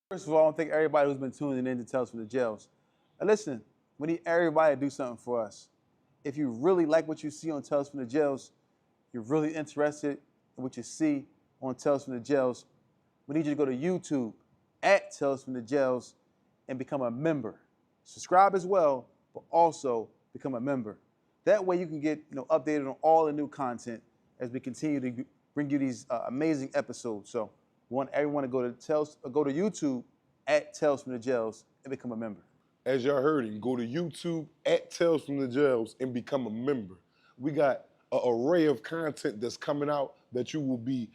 First of all, I want to thank everybody who's been tuning in to Tales from the Jails. Now listen, we need everybody to do something for us. If you really like what you see on Tales from the Jails, you're really interested in what you see on Tales from the Jails, we need you to go to YouTube at Tales from the Jails and become a member. Subscribe as well, but also become a member. That way you can get updated on all the new content as we continue to bring you these amazing episodes. So we want everyone to go to YouTube at Tales from the Jails and become a member. As y'all heard him, go to YouTube at Tales from the Jails and become a member. We got an array of content that's coming out that you will be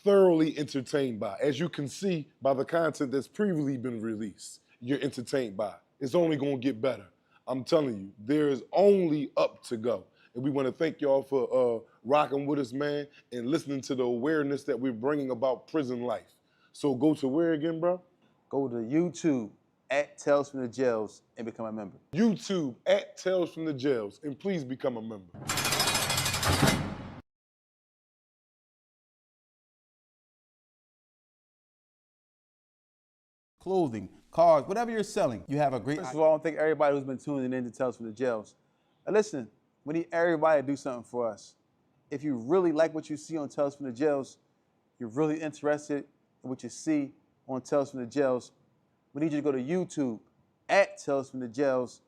thoroughly entertained by. As you can see by the content that's previously been released, you're entertained by. It's only gonna get better. I'm telling you, there is only up to go. And we want to thank y'all for rocking with us, man, and listening to the awareness that we're bringing about prison life. So go to where again, bro? Go to YouTube at Tales from the Jails and become a member. YouTube at Tales from the Jails, and please become a member. Clothing, cars, whatever you're selling, you have a great... First of all, I want to thank everybody who's been tuning in to Tales from the Jails. Now listen, we need everybody to do something for us. If you really like what you see on Tales from the Jails, you're really interested in what you see on Tales from the Jails, we need you to go to YouTube at Tales from the Jails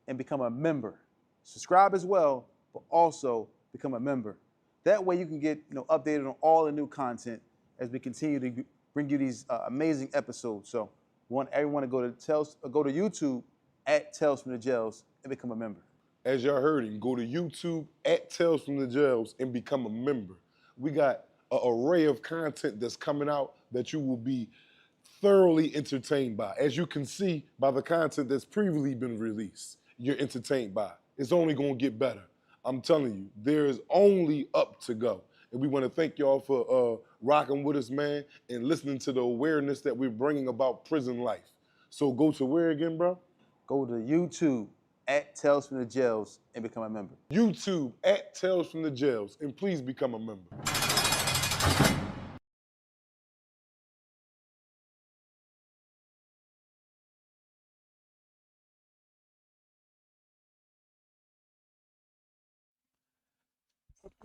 and become a member. Subscribe as well, but also become a member. That way you can get updated on all the new content as we continue to bring you these amazing episodes. So we want everyone to go to YouTube at Tales from the Jails and become a member. As y'all heard him, go to YouTube at Tales from the Jails and become a member. We got an array of content that's coming out that you will be thoroughly entertained by. As you can see by the content that's previously been released, you're entertained by. It's only gonna get better. I'm telling you, there is only up to go. And we want to thank y'all for rocking with us, man, and listening to the awareness that we're bringing about prison life. So go to where again, bro? Go to YouTube at Tales from the Jails and become a member. YouTube at Tales from the Jails, and please become a member.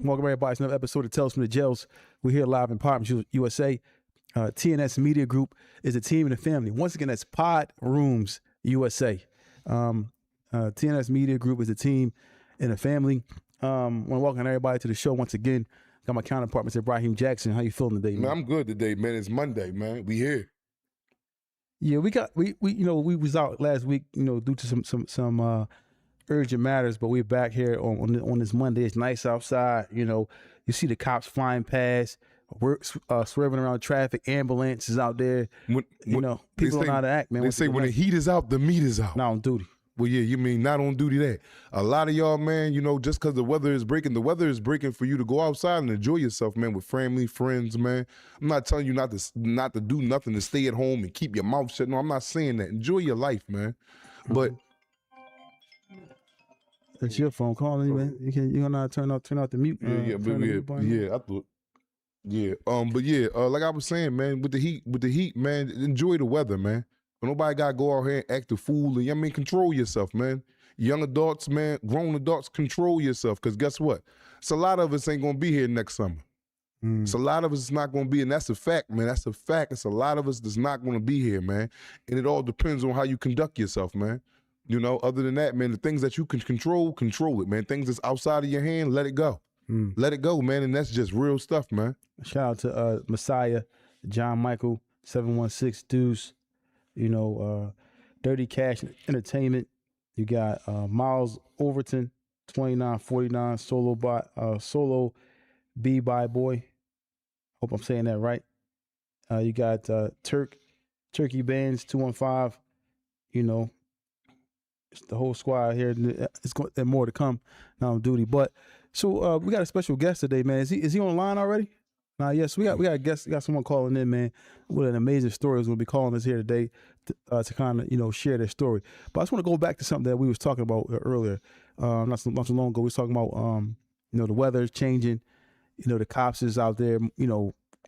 Welcome everybody to another episode of Tales from the Jails. We're here live in Partners USA. TNS Media Group is a team and a family. Once again, that's Pod Rooms USA. TNS Media Group is a team and a family. I want to welcome everybody to the show once again. Got my counterpart, Mr. Ibrahim Jackson. How you feeling today, man? Man, I'm good today, man. It's Monday, man. We here. Yeah, we was out last week, due to some urgent matters, but we're back here on this Monday. It's nice outside. You see the cops flying past. We're swerving around traffic. Ambulances out there. People don't know how to act, man. They say when the heat is out, the meat is out. Not on duty. Well, yeah, you mean not on duty that. A lot of y'all, man, just because the weather is breaking for you to go outside and enjoy yourself, man, with family, friends, man. I'm not telling you not to do nothing, to stay at home and keep your mouth shut. No, I'm not saying that. Enjoy your life, man. But that's your phone calling you, man. You gonna turn out the mute. I thought. Yeah. Like I was saying, man, with the heat, man, enjoy the weather, man. Nobody gotta go out here and act a fool. And control yourself, man. Young adults, man, grown adults, control yourself. Cause guess what? It's a lot of us ain't gonna be here next summer. It's a lot of us not gonna be, and that's a fact, man. That's a fact. It's a lot of us that's not gonna be here, man. And it all depends on how you conduct yourself, man. Other than that, man, the things that you can control it, man. Things that's outside of your hand, let it go. Let it go, man. And that's just real stuff, man. Shout out to Messiah, John Michael, 716 Deuce, Dirty Cash Entertainment. You got Miles Overton, 2949, solo B-By Boy. Hope I'm saying that right. You got Turkey Bands, 215, it's the whole squad here. There's more to come now on duty. But so we got a special guest today, man. Is he online already? Yes, we got a guest. We got someone calling in, man, with an amazing story. Who's going to be calling us here today to kind of share their story. But I just want to go back to something that we was talking about earlier. Not so long ago, we was talking about the weather is changing. The cops is out there. I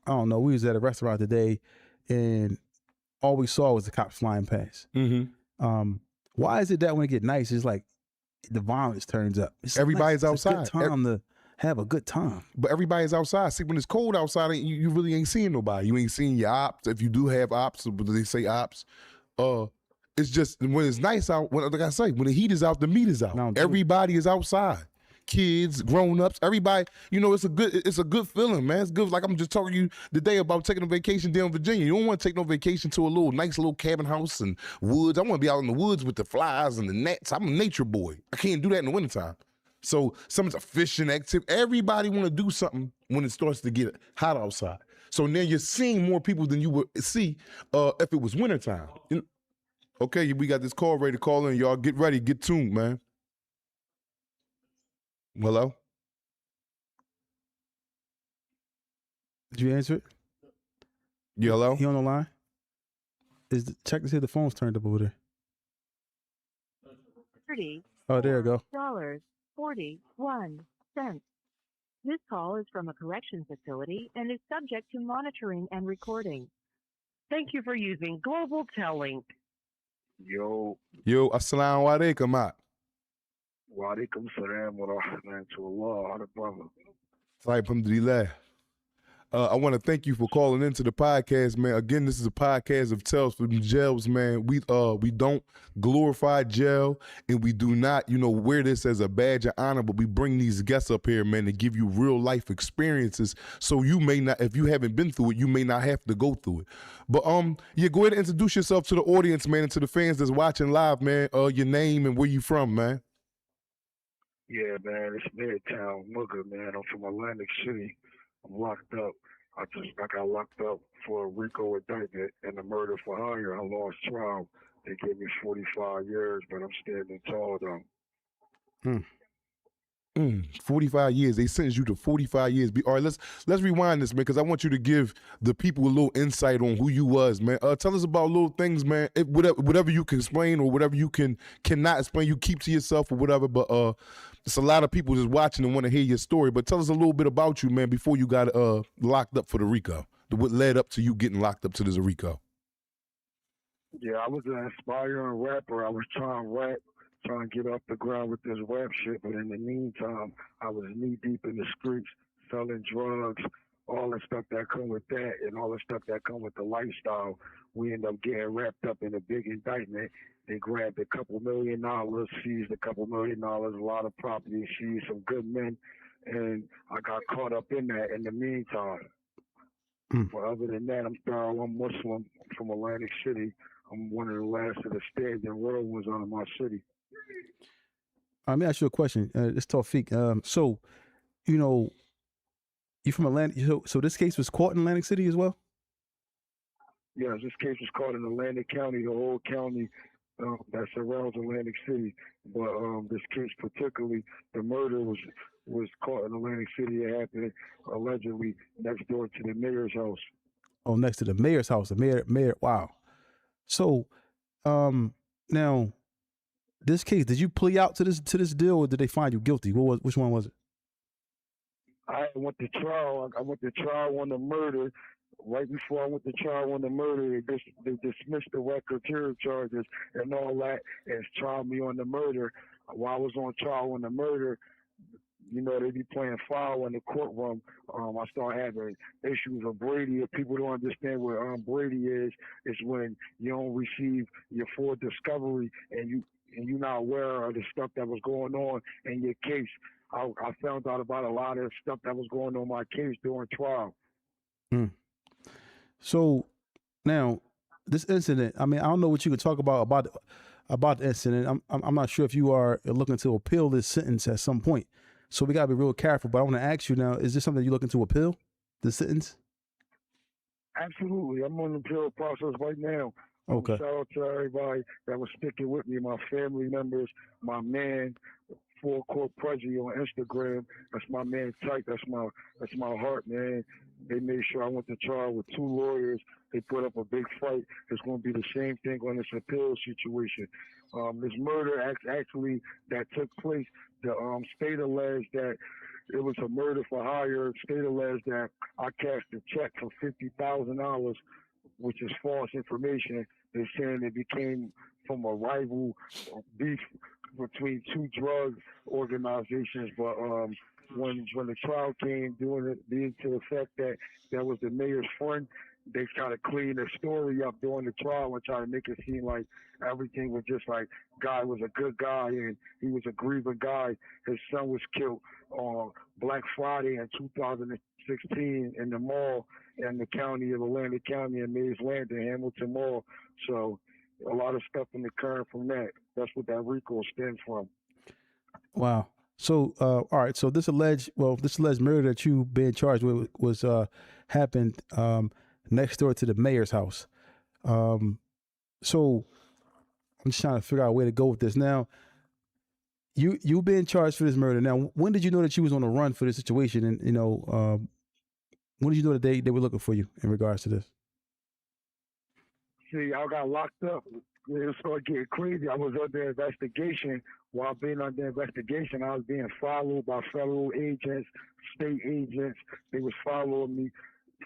don't know. We was at a restaurant today, and all we saw was the cops flying past. Why is it that when it get nice, it's like the violence turns up? Everybody's it's outside. A good time to have a good time. But everybody's outside. See, when it's cold outside, you really ain't seeing nobody. You ain't seeing your ops. If you do have ops, but they say ops, it's just when it's nice out. Like I say, when the heat is out, the meat is out. No, Everybody is outside. Kids, grown-ups, everybody. You know, it's a good feeling, man. It's good. Like I'm just talking to you today about taking a vacation down in Virginia. You don't want to take no vacation to a nice little cabin house and woods. I want to be out in the woods with the flies and the gnats. I'm a nature boy. I can't do that in the wintertime. So someone's a fishing activity. Everybody want to do something when it starts to get hot outside. So now you're seeing more people than you would see if it was wintertime. Okay, we got this call ready to call in. Y'all get ready, get tuned, man. Hello? Did you answer it? Yeah, hello? He on the line? Check to see if the phone's turned up over there. 30. Oh, there you go. $41. This call is from a correction facility and is subject to monitoring and recording. Thank you for using Global Tellink. Yo, assalamu alaikum, Mat. Wa alaikum salam wa rahmatullah, brother. Alhamdulillah. I want to thank you for calling into the podcast, man. Again, this is a podcast of Tales from the Jails, man. We don't glorify jail, and we do not, wear this as a badge of honor, but we bring these guests up here, man, to give you real life experiences. So you may not, if you haven't been through it, you may not have to go through it. But go ahead and introduce yourself to the audience, man, and to the fans that's watching live, man. Your name and where you from, man. Yeah, man, it's Midtown Mugger, man. I'm from Atlantic City. I'm locked up. I got locked up for a RICO indictment and a murder for hire. I lost trial. They gave me 45 years, but I'm standing tall, though. 45 years. They sentenced you to 45 years. All right, let's rewind this, man, because I want you to give the people a little insight on who you was, man. Tell us about little things, man. Whatever you can explain or whatever you cannot explain, you keep to yourself or whatever. But it's a lot of people just watching and want to hear your story. But tell us a little bit about you, man, before you got locked up for the RICO. What led up to you getting locked up to this RICO? Yeah, I was an aspiring rapper. I was trying to rap, trying to get off the ground with this rap shit. But in the meantime, I was knee deep in the streets, selling drugs, all the stuff that come with that, and all the stuff that come with the lifestyle. We end up getting wrapped up in a big indictment. They grabbed a couple $1 million, seized a couple $1 million, a lot of property, seized some good men, and I got caught up in that in the meantime. But other than that, I'm thorough. I'm Muslim. I'm from Atlantic City. I'm one of the last of the standing royal ones out of my city. Let me ask you a question. It's Tawfiq. So, you from Atlantic. So this case was caught in Atlantic City as well? Yes, this case was caught in Atlantic County, the whole county that surrounds Atlantic City. But this case particularly, the murder was caught in Atlantic City. It happened allegedly next door to the mayor's house. Oh, next to the mayor's house. The mayor. Wow. So, now, this case, did you plea out to this deal, or did they find you guilty? Which one was it? I went to trial. I went to trial on the murder. Right before I went to trial on the murder, they dismissed the racketeer charges and all that, and tried me on the murder. While I was on trial on the murder, they be playing foul in the courtroom. I start having issues with Brady. If people don't understand what Brady is when you don't receive your full discovery and you're not aware of the stuff that was going on in your case. I found out about a lot of stuff that was going on in my case during trial. So now this incident, I don't know what you could talk about the incident. I'm not sure if you are looking to appeal this sentence at some point. So we gotta be real careful. But I want to ask you now: is this something you're looking to appeal, the sentence? Absolutely, I'm on the appeal process right now. Okay. Shout out to everybody that was sticking with me, my family members, my man, Full Court Prezi on Instagram. That's my man Tyke. That's my heart, man. They made sure I went to trial with 2 lawyers. They put up a big fight. It's going to be the same thing on this appeal situation. This murder actually that took place, the state alleged that it was a murder for hire. State alleged that I cashed a check for $50,000 which is false information. They're saying it became from a rival beef between two drug organizations. But when the trial came, being to the fact that that was the mayor's friend, they try to clean the story up during the trial and try to make it seem like everything was just like guy was a good guy and he was a grieving guy. His son was killed on Black Friday in 2016 in the mall in the county of Atlantic County in Mays Landing, Hamilton Mall. So a lot of stuff in the current from that. That's what that RICO stems from. Wow. So, all right. So this alleged murder that you been charged with was happened next door to the mayor's house. So I'm just trying to figure out a way to go with this. Now, you been charged for this murder. Now, when did you know that you was on the run for this situation? And when did you know that they were looking for you in regards to this? See, I got locked up. It started getting crazy. I was under investigation. While being under investigation, I was being followed by federal agents, state agents. They was following me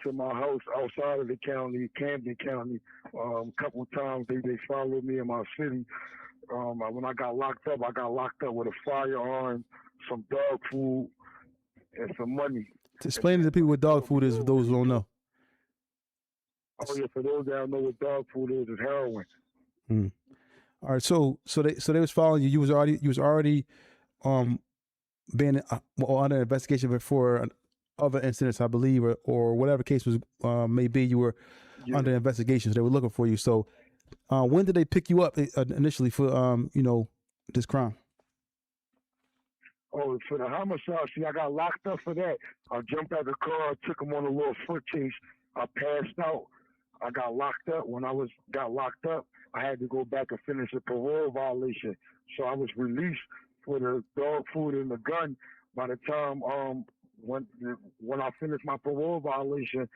to my house outside of the county, Camden County. A couple of times they followed me in my city. When I got locked up with a firearm, some dog food, and some money. Explain to the people what dog food is for those who don't know. Oh yeah, for those that don't know what dog food is, it's heroin. Mm. All right, so they was following you. You was already being under investigation for other incidents, I believe, or whatever case was may be. You were under investigation, so they were looking for you. So when did they pick you up initially for this crime? Oh, for the homicide, see, I got locked up for that. I jumped out the car, took him on a little foot chase. I passed out. I got locked up. When I got locked up, I had to go back and finish a parole violation. So I was released for the dog food and the gun. By the time when I finished my parole violation,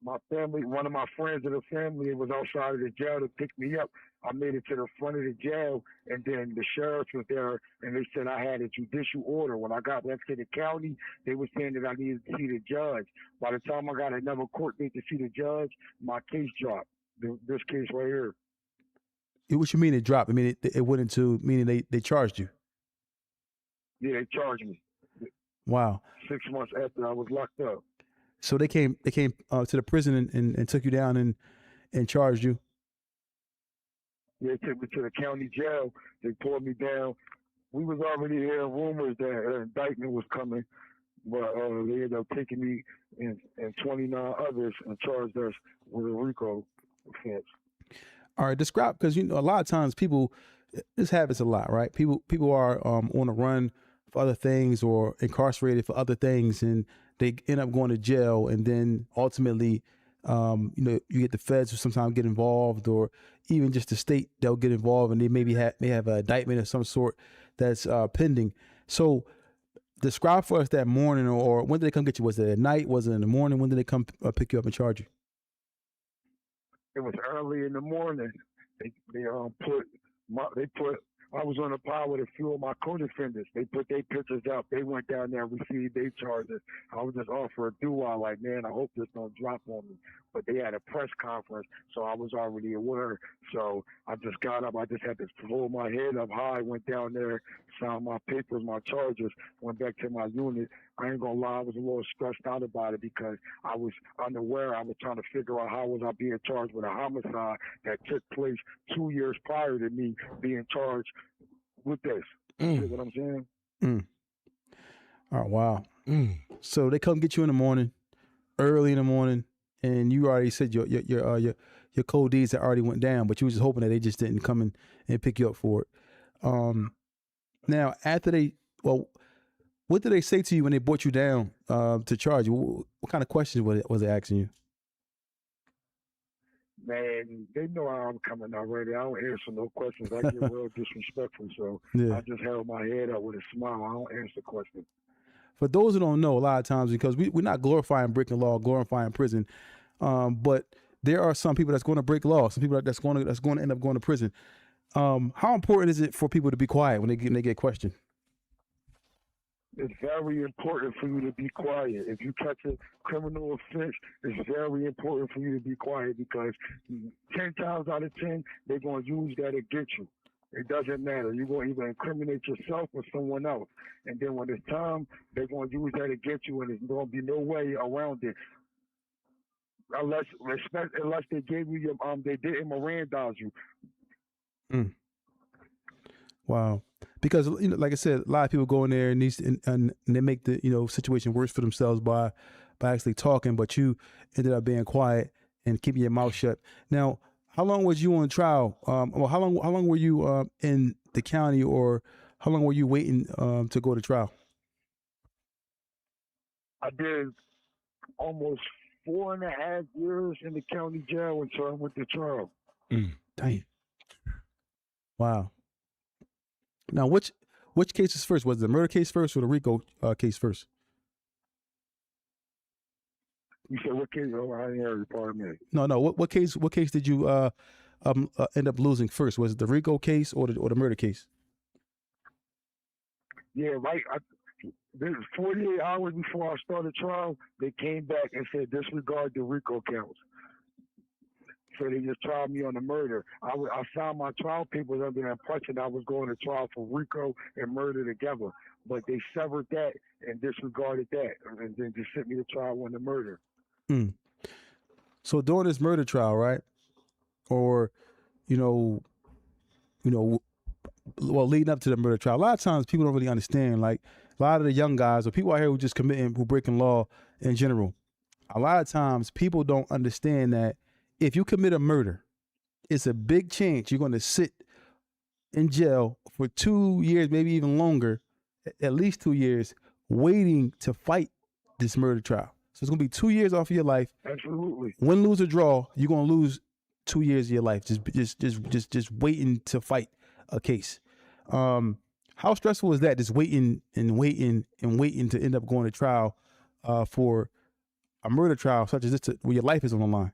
my family, one of my friends of the family, was outside of the jail to pick me up. I made it to the front of the jail, and then the sheriff was there, and they said I had a judicial order. When I got back to the county, they were saying that I needed to see the judge. By the time I got another court date to see the judge, my case dropped. This case right here. What you mean it dropped? I mean it went into meaning they charged you. Yeah, they charged me. Wow. 6 months after I was locked up. So they came to the prison and took you down and charged you. They took me to the county jail. They pulled me down. We was already hearing rumors that an indictment was coming, but they ended up taking me and 29 others and charged us with a RICO offense. All right, describe, because a lot of times this happens a lot, right? People are on the run for other things or incarcerated for other things, and they end up going to jail, and then ultimately, you get the feds who sometimes get involved, or even just the state, they'll get involved, and they may have an indictment of some sort that's pending. So describe for us that morning, or when did they come get you? Was it at night? Was it in the morning? When did they come pick you up and charge you? It was early in the morning. I was on the pod with a few of my co-defendants. They put their pictures up. They went down there and received their charges. I was just off for a due-while, like, man, I hope this don't drop on me. But they had a press conference, so I was already aware. So I just got up. I just had to hold my head up high, went down there, signed my papers, my charges, went back to my unit. I ain't gonna lie, I was a little stressed out about it because I was unaware. I was trying to figure out how was I being charged with a homicide that took place 2 years prior to me being charged with this. You know what I'm saying? Oh, wow. So they come get you in the morning, early in the morning, and you already said your cold deeds had already went down, but you was just hoping that they just didn't come in and pick you up for it. Now, after what did they say to you when they brought you down to charge you? What kind of questions was they asking you? Man, they know how I'm coming already. I don't answer no questions. I get real disrespectful, so Yeah. I just held my head up with a smile. I don't answer questions. For those who don't know, a lot of times, because we're not glorifying breaking law, glorifying prison, but there are some people that's going to break law, some people that's going to end up going to prison. How important is it for people to be quiet when they get questioned? It's very important for you to be quiet. If you catch a criminal offense, it's very important for you to be quiet because 10 times out of 10, they're going to use that against you. It doesn't matter. You're going to either incriminate yourself or someone else. And then when it's time, they're going to use that against you, and there's going to be no way around it. Unless they gave you your, they didn't Mirandize you. Wow. Because, you know, like I said, a lot of people go in there and they make the, you know, situation worse for themselves by actually talking, but you ended up being quiet and keeping your mouth shut. Now, how long was you on trial? Well, how long were you in the county, or how long were you waiting to go to trial? I did almost 4.5 years in the county jail until I went to trial. Damn. Wow. Now, which case is first? Was it the murder case first or the RICO case first? You said what case? Oh, I didn't hear you. Pardon me. No. What case did you end up losing first? Was it the RICO case or the murder case? Yeah, right. This 48 hours before I started trial, they came back and said disregard the RICO counts. So they just tried me on the murder. I signed my trial papers under the impression I was going to trial for RICO and murder together, but they severed that and disregarded that, and then just sent me to trial on the murder. So during this murder trial, right, or well, leading up to the murder trial, a lot of times people don't really understand. Like a lot of the young guys or people out here who breaking law in general, a lot of times people don't understand that if you commit a murder, it's a big chance you're going to sit in jail for 2 years, maybe even longer, at least 2 years, waiting to fight this murder trial. So it's going to be 2 years off of your life. Absolutely. Win, lose, or draw, you're going to lose 2 years of your life just waiting to fight a case. How stressful is that? Just waiting to end up going to trial for a murder trial such as this, where your life is on the line.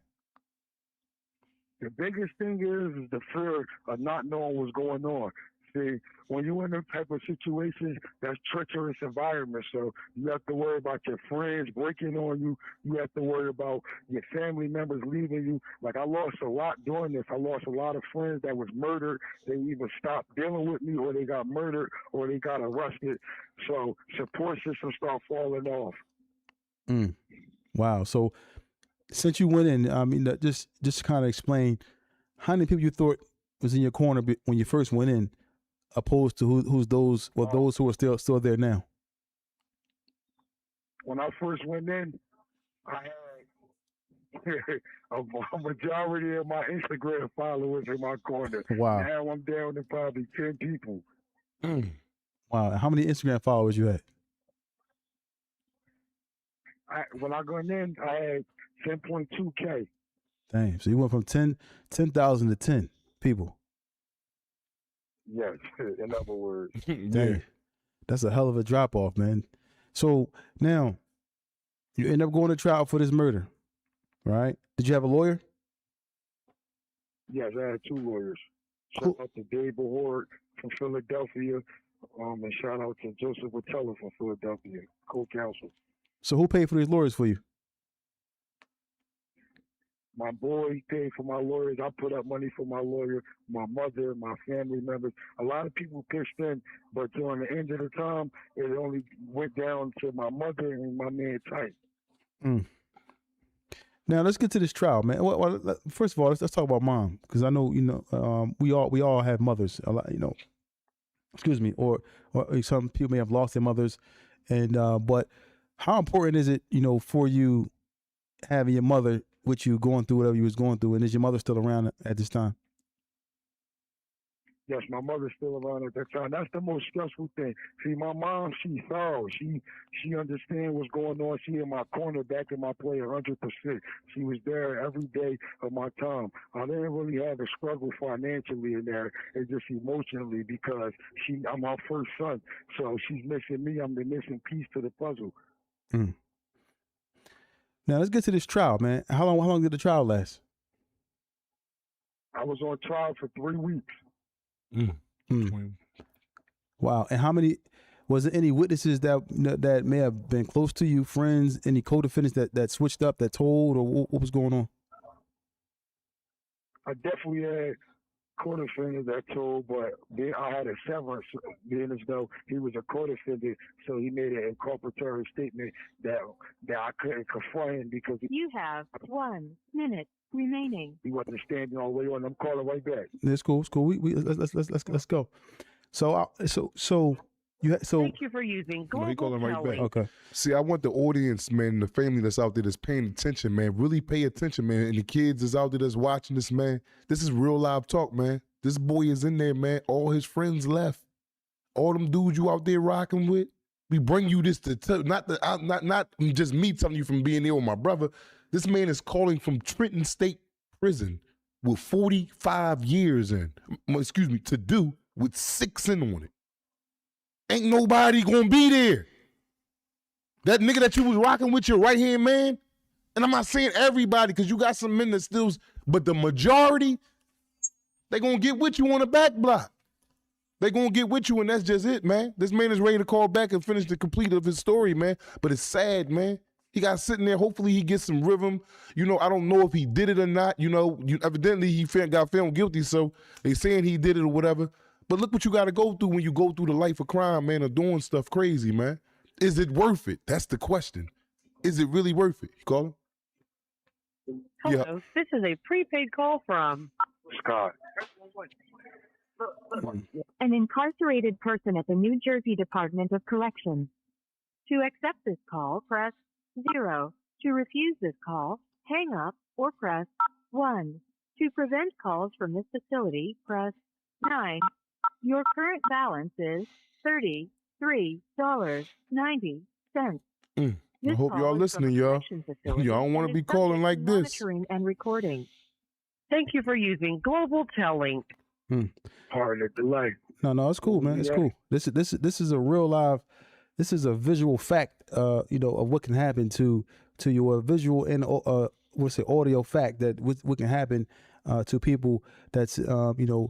The biggest thing is the fear of not knowing what's going on. See, when you're in them type of situations, that's treacherous environment. So you have to worry about your friends breaking on you. You have to worry about your family members leaving you. Like I lost a lot doing this. I lost a lot of friends that was murdered. They either stopped dealing with me, or they got murdered, or they got arrested. So support system start falling off. Wow. So since you went in, I mean, just kind of explain how many people you thought was in your corner when you first went in, opposed to who's those who are still there now. When I first went in, I had a majority of my Instagram followers in my corner. Wow. Now I'm down to probably 10 people. Wow. How many Instagram followers you had? When I got in, I had 10.2K. Damn. So you went from 10,000 to 10 people. Yes, in other words. Damn. That's a hell of a drop off, man. So now you end up going to trial for this murder, right? Did you have a lawyer? Yes, I had 2 lawyers. Shout out to Dave Ward from Philadelphia, and shout out to Joseph Watella from Philadelphia, co-counsel. So who paid for these lawyers for you? My boy paid for my lawyers. I put up money for my lawyer, my mother, my family members. A lot of people pitched in, but during the end of the time, it only went down to my mother and my man Type. Now let's get to this trial, man. Well, first of all, let's talk about mom, because I know we all have mothers. A lot, excuse me, or some people may have lost their mothers, and but how important is it, for you having your mother with you going through whatever you was going through, and is your mother still around at this time? Yes, my mother's still around at that time. That's the most stressful thing. See, my mom, she's thorough. She understands what's going on. She in my corner, back in my play 100%. She was there every day of my time. I didn't really have a struggle financially in there. It's just emotionally, because I'm our first son. So she's missing me. I'm the missing piece to the puzzle. Now let's get to this trial, man. How long did the trial last? I was on trial for 3 weeks. Wow. And how many? Was there any witnesses that may have been close to you, friends, any co-defendants that switched up, that told, or what was going on? I definitely had co-defendant that told, but then I had a severance, being as though he was a co-defendant, so he made an inculpatory statement that I couldn't confront him because You have 1 minute remaining. he wasn't standing all the way on. I'm calling right back. It's cool. It's cool. Let's go. So Thank you for using No, he calling right back. Global okay. See, I want the audience, man, the family that's out there that's paying attention, man. Really pay attention, man. And the kids that's out there that's watching this, man. This is real live talk, man. This boy is in there, man. All his friends left. All them dudes you out there rocking with. We bring you this not just me telling you from being there with my brother. This man is calling from Trenton State Prison with 45 years to do with 6 in on it. Ain't nobody gonna be there. That nigga that you was rocking with, your right-hand man, and I'm not saying everybody, because you got some men that still, but the majority, they gonna get with you on the back block. They gonna get with you, and that's just it, man. This man is ready to call back and finish the complete of his story, man. But it's sad, man. He got sitting there. Hopefully he gets some rhythm. You know, I don't know if he did it or not. You know, evidently he got found guilty, so they saying he did it or whatever. But look what you got to go through when you go through the life of crime, man, or doing stuff crazy, man. Is it worth it? That's the question. Is it really worth it? You call him? Hello, This is a prepaid call from Scott. an incarcerated person at the New Jersey Department of Corrections. To accept this call, press 0. To refuse this call, hang up or press 1. To prevent calls from this facility, press 9. Your current balance is $33.90. I hope y'all listening, y'all. Y'all don't want to be calling like this. Monitoring and recording. Thank you for using Global Tellink. Pardon the delay. No, it's cool, man. It's cool. This is a real live. This is a visual fact, of what can happen to your visual and audio fact that what can happen to people that's in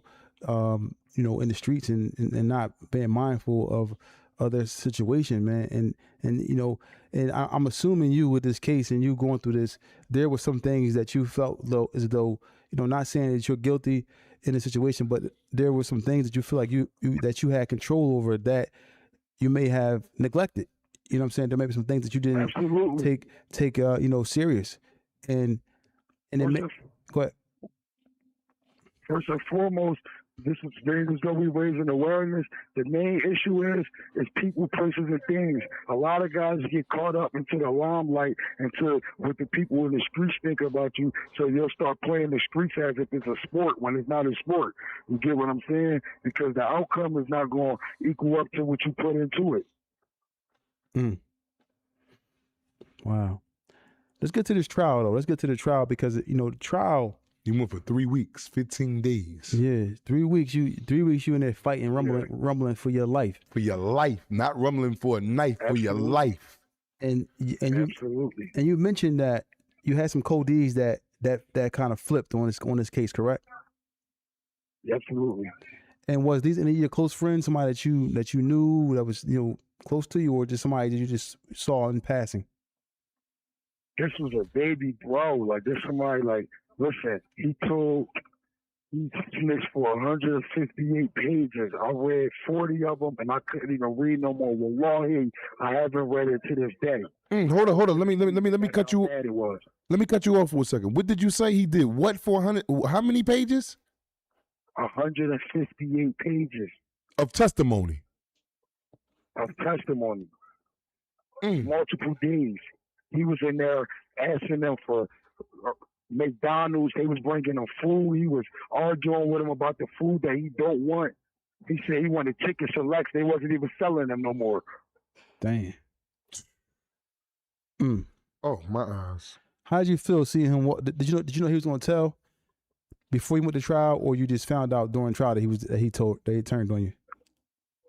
the streets and not being mindful of their situation, man. And I'm assuming you with this case and you going through this, there were some things that you felt as though, not saying that you're guilty in the situation, but there were some things that you feel like you had control over that you may have neglected. You know what I'm saying? There may be some things that you didn't take serious. And go ahead. First and foremost, this is being as though we're raising awareness. The main issue is people, places, and things. A lot of guys get caught up into the limelight, into what the people in the streets think about you, so you'll start playing the streets as if it's a sport when it's not a sport. You get what I'm saying? Because the outcome is not going to equal up to what you put into it. Wow. Let's get to this trial, though. Let's get to the trial because, the trial... You went for 3 weeks, 15 days. Yeah, 3 weeks. You in there fighting, rumbling for your life. For your life, not rumbling for a knife. Absolutely. For your life. And Absolutely. And you mentioned that you had some codees that kind of flipped on this case, correct? Absolutely. And was these any of your close friends, somebody that you knew that was close to you, or just somebody that you just saw in passing? This was a baby bro. Like this somebody like. Listen, he snitched for 158 pages. I read 40 of them, and I couldn't even read no more. Wallahi, I haven't read it to this day. Hold on. Let me cut you. Bad it was. Let me cut you off for a second. What did you say he did? What 400? How many pages? 158 pages Of testimony. Multiple days. He was in there asking them for McDonald's. They was bringing him food. He was arguing with him about the food that he don't want. He said he wanted chicken selects. They wasn't even selling them no more. Dang. Oh, my eyes. How did you feel seeing him? Did you know he was going to tell before he went to trial, or you just found out during trial that he turned on you?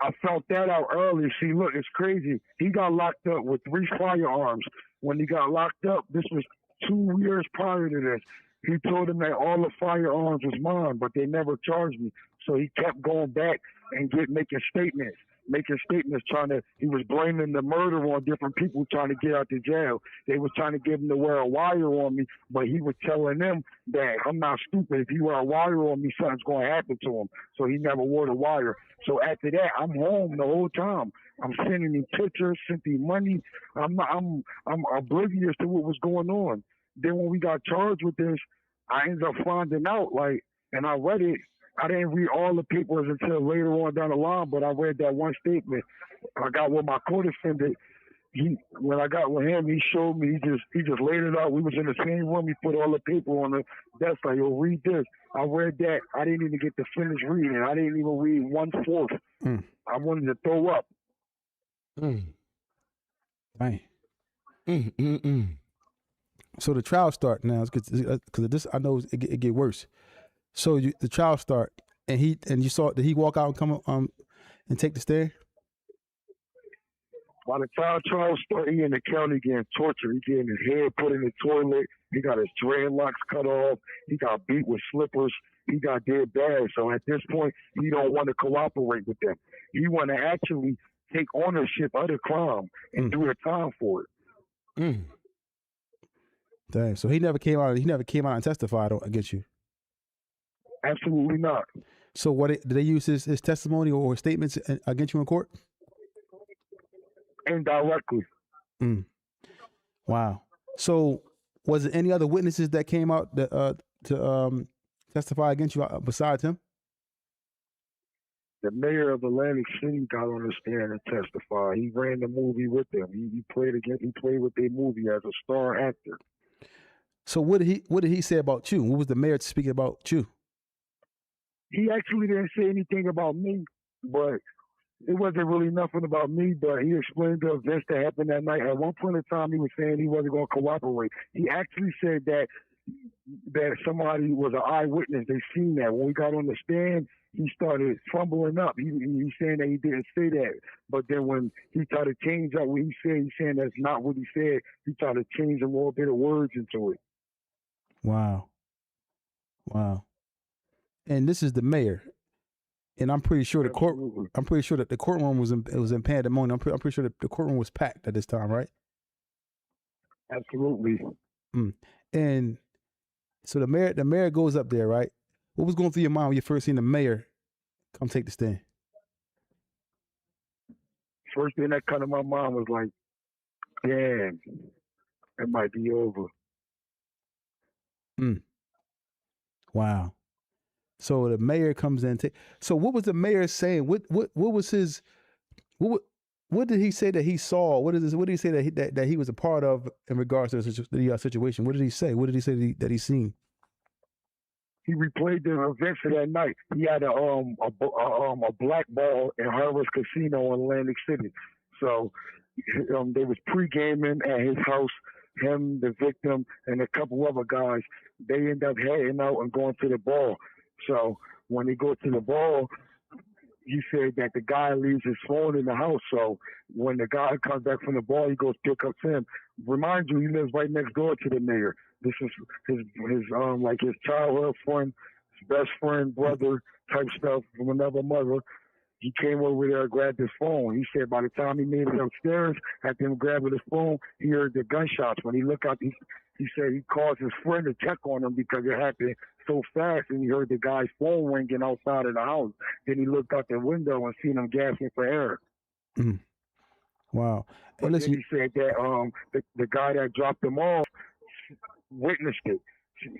I felt that out early. See, look, it's crazy. He got locked up with 3 firearms. When he got locked up, this was 2 years prior to this. He told him that all the firearms was mine, but they never charged me. So he kept going back and making statements. making statements he was blaming the murder on different people trying to get out the jail. They was trying to get him to wear a wire on me, but he was telling them that I'm not stupid. If you wear a wire on me, something's going to happen to him. So he never wore the wire. So after that, I'm home the whole time. I'm sending him pictures, sending him money. I'm oblivious to what was going on. Then when we got charged with this, I ended up finding out, like, and I read it. I didn't read all the papers until later on down the line, but I read that one statement. I got with my co-defendant. When I got with him, he showed me. He just laid it out. We was in the same room. He put all the paper on the desk. Like, yo, read this. I read that. I didn't even get to finish reading. I didn't even read 1/4. I wanted to throw up. Dang. So the trial start now, because this I know it get worse. So the trial start, and you saw, did he walk out and come and take the stand? By the time trial started, he in the county getting tortured. He getting his head put in the toilet. He got his dreadlocks cut off. He got beat with slippers. He got dead bad. So at this point, he don't want to cooperate with them. He want to actually take ownership of the crime and do the time for it. Dang. So he never came out and testified against you. Absolutely not. So did they use his testimony or statements against you in court? Indirectly. Wow. So was there any other witnesses that came out to testify against you besides him? The mayor of Atlantic City got on the stand and testified. He ran the movie with them. He played with their movie as a star actor. So what did he say about you? What was the mayor speaking about you? He actually didn't say anything about me, but it wasn't really nothing about me, but he explained the events that happened that night. At one point in time, he was saying he wasn't going to cooperate. He actually said that somebody was an eyewitness. They seen that. When we got on the stand, he started fumbling up. He's saying that he didn't say that. But then when he tried to change up what he said, he's saying that's not what he said. He tried to change a little bit of words into it. Wow. And this is the mayor. And I'm pretty sure that the courtroom was in pandemonium. I'm pretty sure that the courtroom was packed at this time, right? Absolutely. And so the mayor goes up there, right? What was going through your mind when you first seen the mayor come take the stand? First thing that come to my mind was like, damn, it might be over. Wow. So the mayor comes in. So what was the mayor saying? What was his? What did he say that he saw? What did he say that he was a part of in regards to the situation? What did he say? What did he say that he seen? He replayed the events of that night. He had a black ball in Harvard's Casino in Atlantic City. So they was pre-gaming at his house. Him, the victim, and a couple other guys. They end up heading out and going to the ball. So when they go to the ball, he said that the guy leaves his phone in the house. So when the guy comes back from the ball, he goes pick up Tim. Remind you, he lives right next door to the mayor. This is his childhood friend, his best friend, brother type stuff from another mother. He came over there and grabbed his phone. He said by the time he made it upstairs, after him grabbing his phone, he heard the gunshots. When he looked out, he said he called his friend to check on him because it happened so fast, and he heard the guy's phone ringing outside of the house. Then he looked out the window and seen him gasping for air. Wow. But then he said that the guy that dropped him off witnessed it.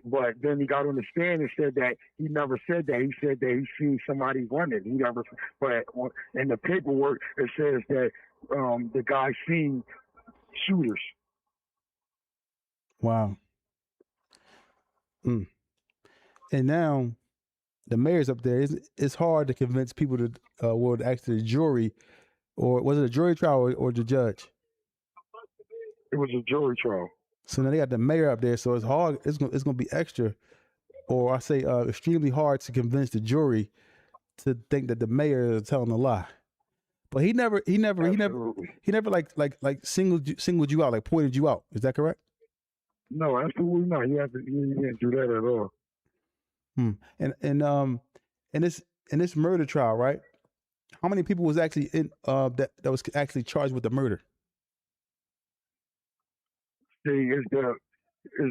But then he got on the stand and said that he never said that. He said that he seen somebody running. He never. But in the paperwork, it says that the guy seen shooters. Wow. And now the mayor's up there. It's hard to convince people to actually the jury, or was it a jury trial or the judge? It was a jury trial. So now they got the mayor up there, so it's hard. It's gonna be extra, or I say extremely hard to convince the jury to think that the mayor is telling a lie. But he never like singled you out, like pointed you out. Is that correct? No, absolutely not. He didn't do that at all. And in this murder trial, right? How many people was actually in that was actually charged with the murder? See, is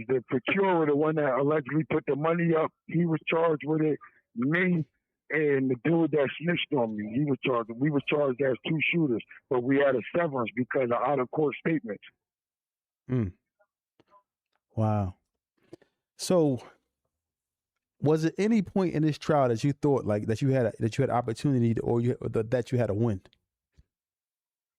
the procurer the one that allegedly put the money up? He was charged with it. Me and the dude that snitched on me, he was charged. We were charged as two shooters, but we had a severance because of out of court statements. Wow. So, was it any point in this trial that you thought like that you had opportunity that you had a win?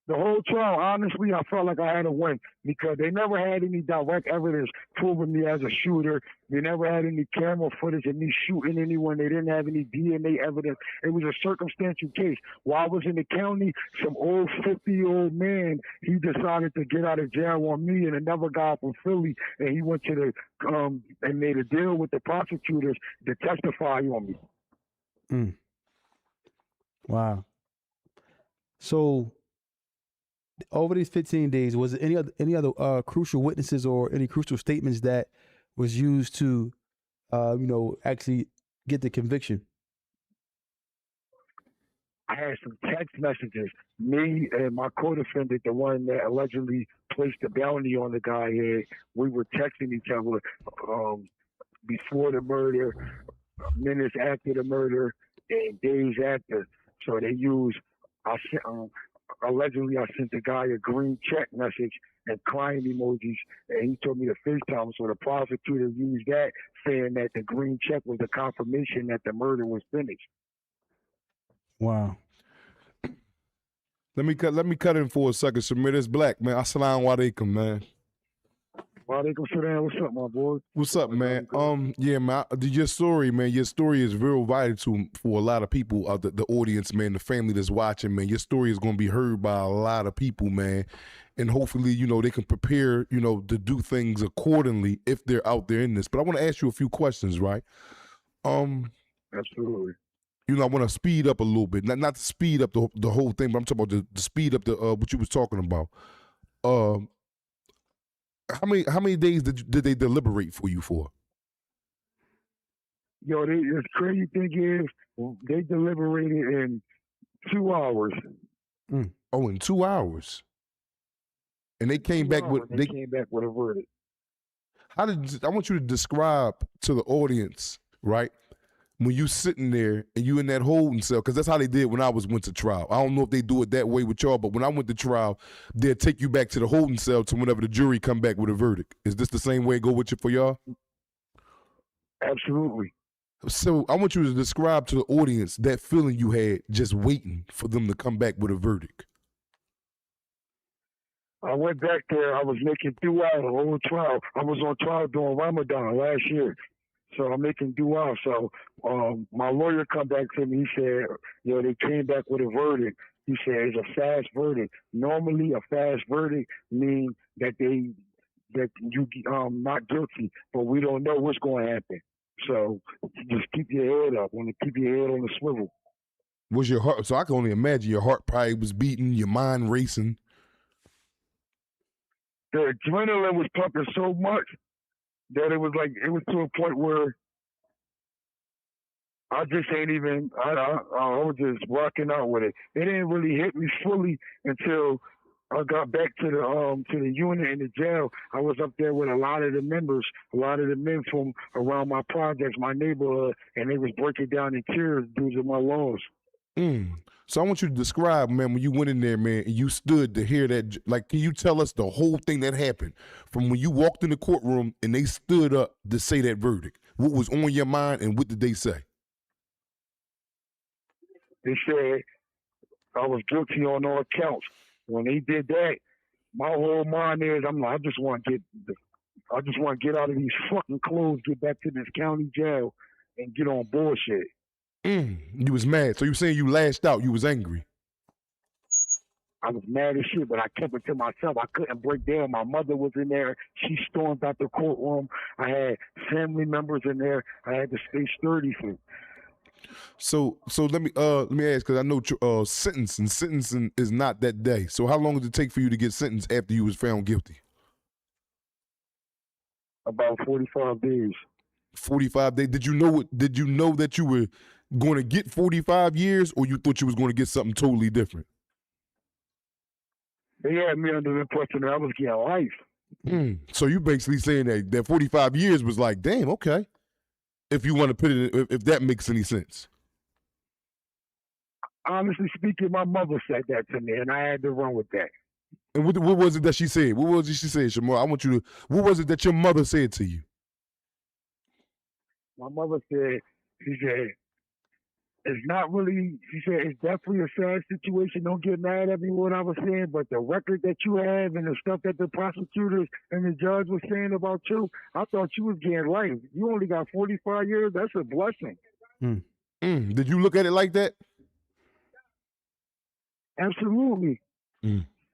The whole trial, honestly, I felt like I had to win because they never had any direct evidence proving me as a shooter. They never had any camera footage of me shooting anyone. They didn't have any DNA evidence. It was a circumstantial case. While I was in the county, some old 50-year-old man, he decided to get out of jail on me and another guy from Philly, and he went to the and made a deal with the prosecutors to testify on me. Wow. So, over these 15 days, was there any other crucial witnesses or any crucial statements that was used to, actually get the conviction? I had some text messages. Me and my co-defendant, the one that allegedly placed the bounty on the guy here, we were texting each other before the murder, minutes after the murder, and days after. So they used, allegedly I sent the guy a green check message and crying emojis, and he told me to FaceTime. So the prosecutor used that, saying that the green check was the confirmation that the murder was finished. Wow. Let me cut in for a second. Shamir, it's Black, man. Assalamu alaikum, man. Walaikum salam. What's up, my boy? What's up, man? Yeah, man. Your story, man. Your story is real vital for a lot of people, the audience, man, the family that's watching, man. Your story is going to be heard by a lot of people, man, and hopefully, they can prepare, to do things accordingly if they're out there in this. But I want to ask you a few questions, right? Absolutely. I want to speed up a little bit, not to speed up the whole thing, but I'm talking about the speed up what you was talking about. How many days did they deliberate for you for? Yo, the crazy thing is they deliberated in 2 hours. Oh, in 2 hours. And they came back with they came back with a verdict. I want you to describe to the audience, right? When you sitting there and you in that holding cell, because that's how they did when I went to trial. I don't know if they do it that way with y'all, but when I went to trial, they'll take you back to the holding cell to whenever the jury come back with a verdict. Is this the same way it go with you for y'all? Absolutely. So I want you to describe to the audience that feeling you had just waiting for them to come back with a verdict. I went back there. I was making dua the whole trial. I was on trial during Ramadan last year. So I'm making dua. So my lawyer come back to me. He said, they came back with a verdict. He said it's a fast verdict. Normally, a fast verdict means that you not guilty, but we don't know what's going to happen. So just keep your head up. Want to keep your head on the swivel. Was your heart? So I can only imagine your heart probably was beating, your mind racing. The adrenaline was pumping so much that it was to a point where I just ain't even, I was just rocking out with it. It didn't really hit me fully until I got back to the unit in the jail. I was up there with a lot of the members, a lot of the men from around my projects, my neighborhood, and they was breaking down in tears due to my loss. So I want you to describe, man, when you went in there, man, and you stood to hear that. Like, can you tell us the whole thing that happened from when you walked in the courtroom and they stood up to say that verdict? What was on your mind and what did they say? They said I was guilty on all counts. When they did that, my whole mind is, I'm like, I just want to get out of these fucking clothes, get back to this county jail, and get on bullshit. You was mad. So you saying you lashed out, you was angry. I was mad as shit, but I kept it to myself. I couldn't break down. My mother was in there. She stormed out the courtroom. I had family members in there. I had to stay sturdy for. So let me ask, because I know sentencing is not that day. So how long did it take for you to get sentenced after you was found guilty? About 45 days. 45 days. Did you know that you were going to get 45 years, or you thought you was going to get something totally different? They had me under the impression that I was getting life. So you basically saying that 45 years was like, damn, okay. If you want to put it, if that makes any sense. Honestly speaking, my mother said that to me, and I had to run with that. And what was it that she said? What was it she said, Shamar? I want you to. What was it that your mother said to you? My mother said, she said, it's not really, she said, it's definitely a sad situation. Don't get mad at me what I was saying, but the record that you have and the stuff that the prosecutors and the judge was saying about you, I thought you was getting life. You only got 45 years. That's a blessing. Did you look at it like that? Absolutely.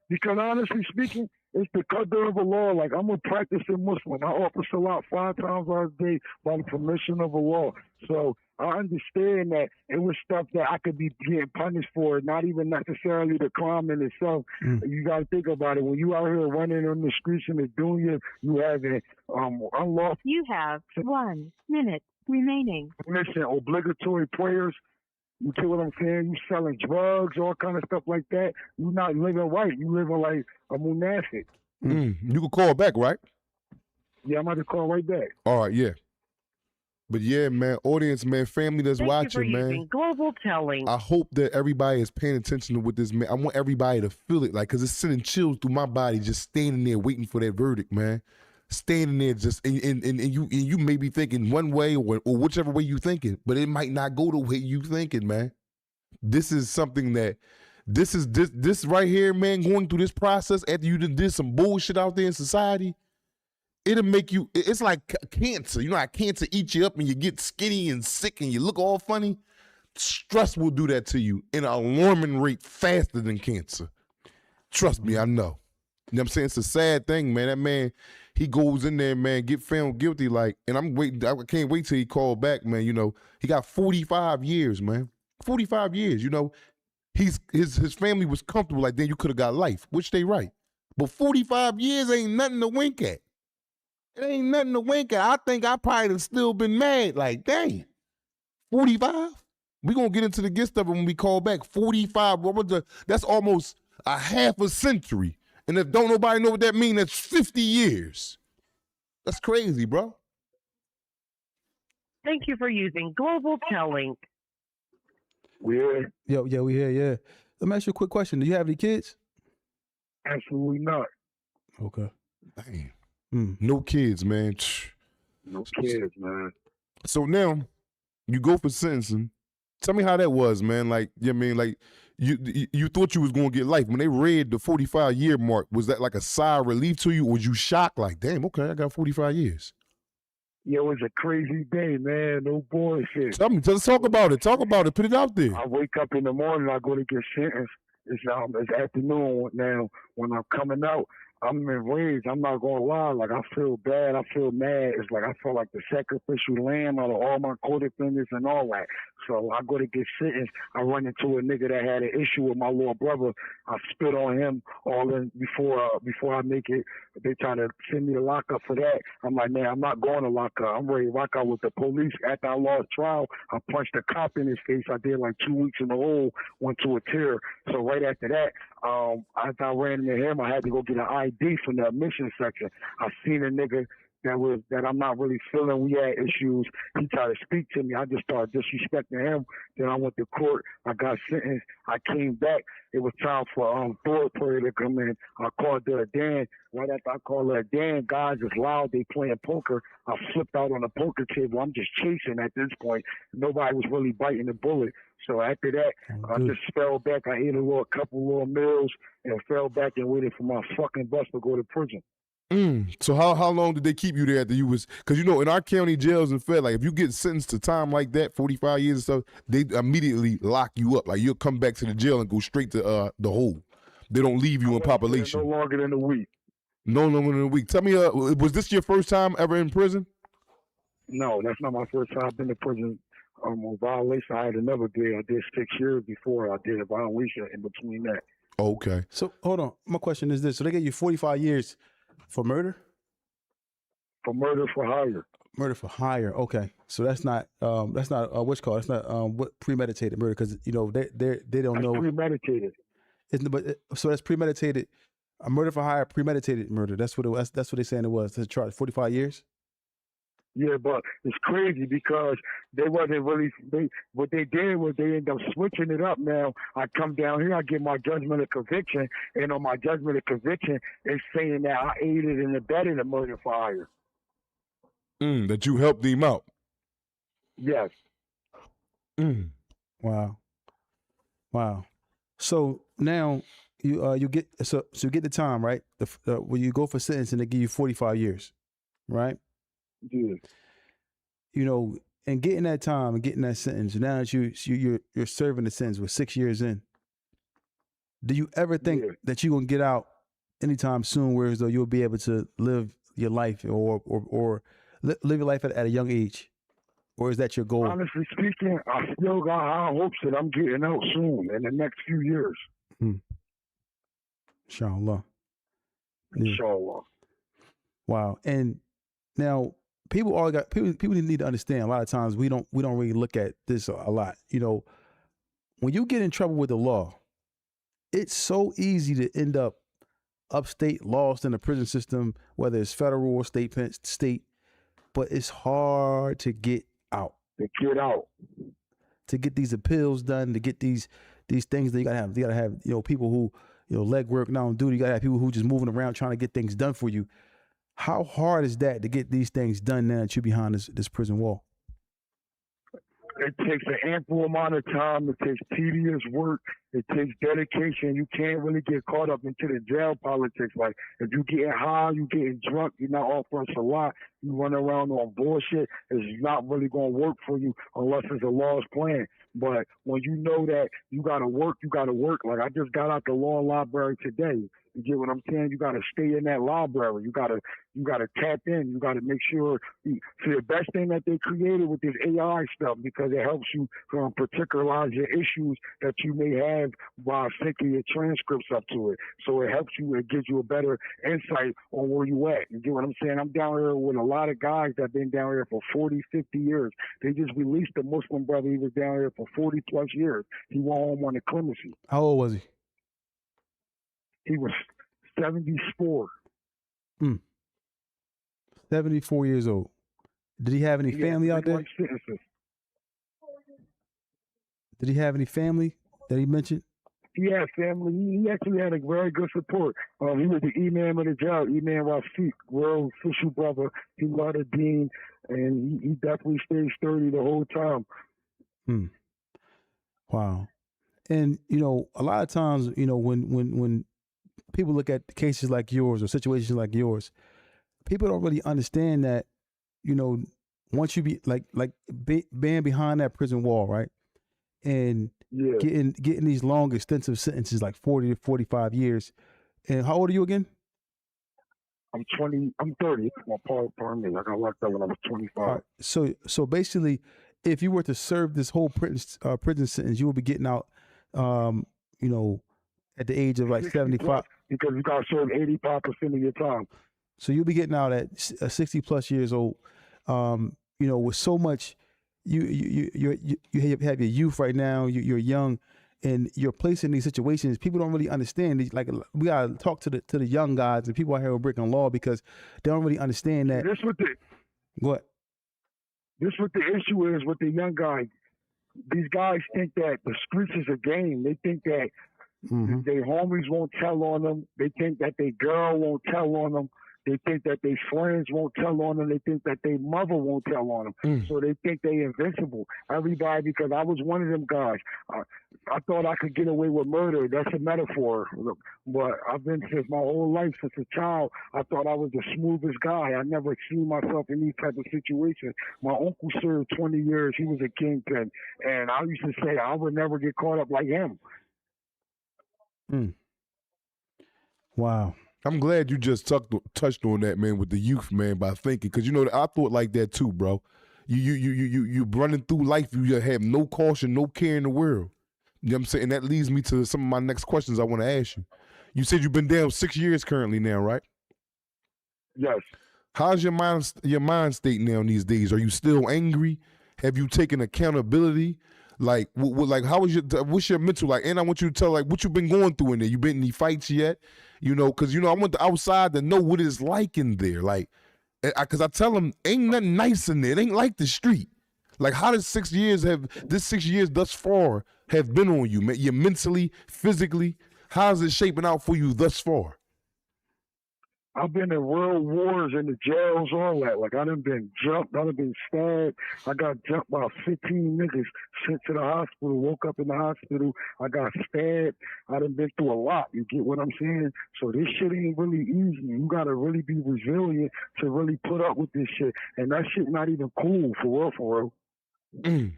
Because honestly speaking, it's the qadr of Allah. Like, I'm a practicing Muslim. I offer salat 5 times a day by the permission of Allah. So I understand that it was stuff that I could be getting punished for, not even necessarily the crime in itself. You got to think about it. When you out here running on the streets in the dunya, you have an unlawful. You have 1 minute remaining. Listen, obligatory prayers. You see what I'm saying? You selling drugs, all kind of stuff like that. You not living right. You living like a munafik. You can call back, right? Yeah, I'm about to call right back. All right, yeah. But yeah, man, audience, man, family that's Thank watching, you for man. using Global Telling. I hope that everybody is paying attention to what this man. I want everybody to feel it, like, cause it's sending chills through my body, just standing there waiting for that verdict, man. Standing there, just and you may be thinking one way or whichever way you thinking, but it might not go the way you thinking, man. This is something that this right here, man. Going through this process after you did some bullshit out there in society, it'll make you. It's like cancer. You know how cancer eats you up and you get skinny and sick and you look all funny. Stress will do that to you in an alarming rate faster than cancer. Trust me, I know. You know what I'm saying? It's a sad thing, man. That man, he goes in there, man, get found guilty, like, and I'm waiting. I can't wait till he called back, man. You know, he got 45 years, man. 45 years. You know, his family was comfortable. Like, then you could have got life, which they right. But 45 years ain't nothing to wink at. It ain't nothing to wink at. I think I probably have still been mad. Like, dang, 45. We gonna get into the gist of it when we call back. 45. That's almost a half a century. And if don't nobody know what that means, that's 50 years. That's crazy, bro. Thank you for using Global Telling. Weird. Yeah, we here, yeah. Let me ask you a quick question. Do you have any kids? Absolutely not. Okay. Damn. No kids, man. No kids, man. So now you go for sentencing. Tell me how that was, man. Like, you know what I mean? Like, you thought you was going to get life. When they read the 45-year mark, was that like a sigh of relief to you, or was you shocked? Like, damn, okay, I got 45 years. Yeah, it was a crazy day, man. No bullshit. Tell me, let's talk about it. Talk about it. Put it out there. I wake up in the morning, I go to get sentenced. It's afternoon now. When I'm coming out, I'm enraged. I'm not gonna lie. Like, I feel bad. I feel mad. It's like I feel like the sacrificial lamb out of all my co-defendants and all that. So I go to get sentenced. I run into a nigga that had an issue with my little brother. I spit on him all in before I make it. They trying to send me to lockup for that. I'm like, man, I'm not going to lockup. I'm ready to rock out with the police. After I lost trial, I punched a cop in his face. I did like 2 weeks in the hole, went to a tear. So right after that, after I ran into him, I had to go get an ID from the admission section. I seen a nigga that I'm not really feeling. We had issues. He tried to speak to me. I just started disrespecting him. Then I went to court. I got sentenced. I came back. It was time for Thor player to come in. I called Dan. Right after I called Dan, guys is loud. They playing poker. I flipped out on the poker table. I'm just chasing at this point. Nobody was really biting the bullet. So after that, I just fell back. I ate a couple little meals and fell back and waited for my fucking bus to go to prison. So how long did they keep you there after you was, because you know in our county jails and Fed, like if you get sentenced to time like that, 45 years and stuff, they immediately lock you up. Like you'll come back to the jail and go straight to the hole. They don't leave you in population. No longer than a week. No longer than a week. Tell me, was this your first time ever in prison? No, that's not my first time. I've been to prison on violation. I had another day. I did 6 years before I did a violation in between that. Okay. So hold on. My question is this. So they gave you 45 years for murder? For murder for hire. Murder for hire. Okay, so that's not what's called. That's not what premeditated murder, because you know they don't That's know. premeditated. So that's premeditated. A murder for hire, premeditated murder. That's what it was. That's what they're saying it was. That's a charge. 45 years. Yeah, but it's crazy because they wasn't really. What they did was they ended up switching it up. Now I come down here, I get my judgment of conviction, and on my judgment of conviction, it's saying that I aided and abetted a murder for hire. That you helped him out. Yes. Wow. So now you get you get the time, right? When you go for sentencing, they give you 45 years, right? Yeah. You know, and getting that time and getting that sentence. Now that you're serving the sentence with 6 years in, do you ever think that you're gonna get out anytime soon, whereas though you'll be able to live your life or live your life at a young age? Or is that your goal? Honestly speaking, I still got high hopes that I'm getting out soon in the next few years. Inshallah. Inshallah. Wow. And now people need to understand, a lot of times we don't really look at this a lot. You know, when you get in trouble with the law, it's so easy to end up upstate, lost in the prison system, whether it's federal or state, but it's hard to get out. To get these appeals done, to get these things that you gotta have, you know, people who, you know, leg work not on duty. You gotta have people who just moving around trying to get things done for you. How hard is that to get these things done now that you're behind this prison wall? It takes an ample amount of time. It takes tedious work. It takes dedication. You can't really get caught up into the jail politics. Like, if you getting high, you getting drunk, you're not offering a lot, you run around on bullshit, it's not really going to work for you unless it's a lost plan. But when you know that you got to work, you got to work. Like, I just got out the law library today. You get what I'm saying? You got to stay in that library. You got to tap in. You got to make sure. See, the best thing that they created with this AI stuff, because it helps you particularize your issues that you may have by syncing your transcripts up to it. So it helps you. It gives you a better insight on where you at. You get what I'm saying? I'm down here with a lot of guys that have been down here for 40, 50 years. They just released a Muslim brother. He was down here for 40 plus years. He went home on a clemency. How old was he? He was 74. 74 years old. Did he have any family out there? Did he have any family that he mentioned? He had family. He actually had a very good support. He was the imam of the jail, Imam Rafiq, real official brother. He loved the dean, and he definitely stayed sturdy the whole time. Wow. And, you know, a lot of times, you know, when people look at cases like yours or situations like yours, people don't really understand that, you know, once you be being behind that prison wall, right? And getting these long, extensive sentences like 40 to 45 years. And how old are you again? I'm 20. I'm 30. Pardon me. I got locked up when I was 25. Right. So basically, if you were to serve this whole prison sentence, you would be getting out, you know, at the age of like 75. Because you got to serve 85% of your time. So you'll be getting out at 60 plus years old. You know, with so much, you have your youth right now. You're young, and you're placed in these situations. People don't really understand. Like, we gotta talk to the young guys and people out here who are breaking law, because they don't really understand that. This what the issue is with the young guys. These guys think that the streets is a game. They think that their homies won't tell on them. They think that their girl won't tell on them. They think that their friends won't tell on them. They think that their mother won't tell on them. So they think they invincible. Everybody, because I was one of them guys. I thought I could get away with murder. That's a metaphor. But I've been, since my whole life, since a child, I thought I was the smoothest guy. I never seen myself in these type of situations. My uncle served 20 years. He was a kingpin. And I used to say I would never get caught up like him. Wow. I'm glad you just touched on that, man, with the youth, man, by thinking, because you know I thought like that too, bro. You running through life, you have no caution, no care in the world. You know what I'm saying? And that leads me to some of my next questions I want to ask you. You said you've been down 6 years currently now, right? Yes. How's your mind state now these days? Are you still angry? Have you taken accountability? Like, like what's your mental like? And I want you to tell like what you've been going through in there. You been in any fights yet? You know, because I want the outside to know what it's like in there. Like, because I tell them ain't nothing nice in there. It ain't like the street. Like, how does 6 years thus far have been on you, man? You mentally, physically, how's it shaping out for you thus far? I've been in real wars in the jails, all that. Like, I done been jumped, I done been stabbed. I got jumped by 15 niggas, sent to the hospital, woke up in the hospital. I got stabbed. I done been through a lot. You get what I'm saying? So this shit ain't really easy. You got to really be resilient to really put up with this shit. And that shit not even cool, for real, for real. Do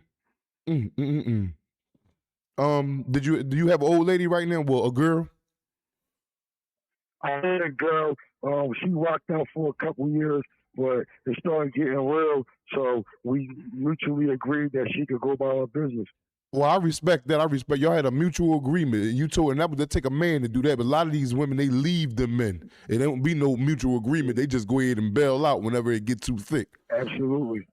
you have an old lady right now? Well, a girl? I had a girl. She rocked out for a couple years, but it started getting real. So we mutually agreed that she could go by her business. Well, I respect that. I respect y'all had a mutual agreement. You told, and that would take a man to do that. But a lot of these women, they leave the men. It don't be no mutual agreement. They just go ahead and bail out whenever it gets too thick. Absolutely.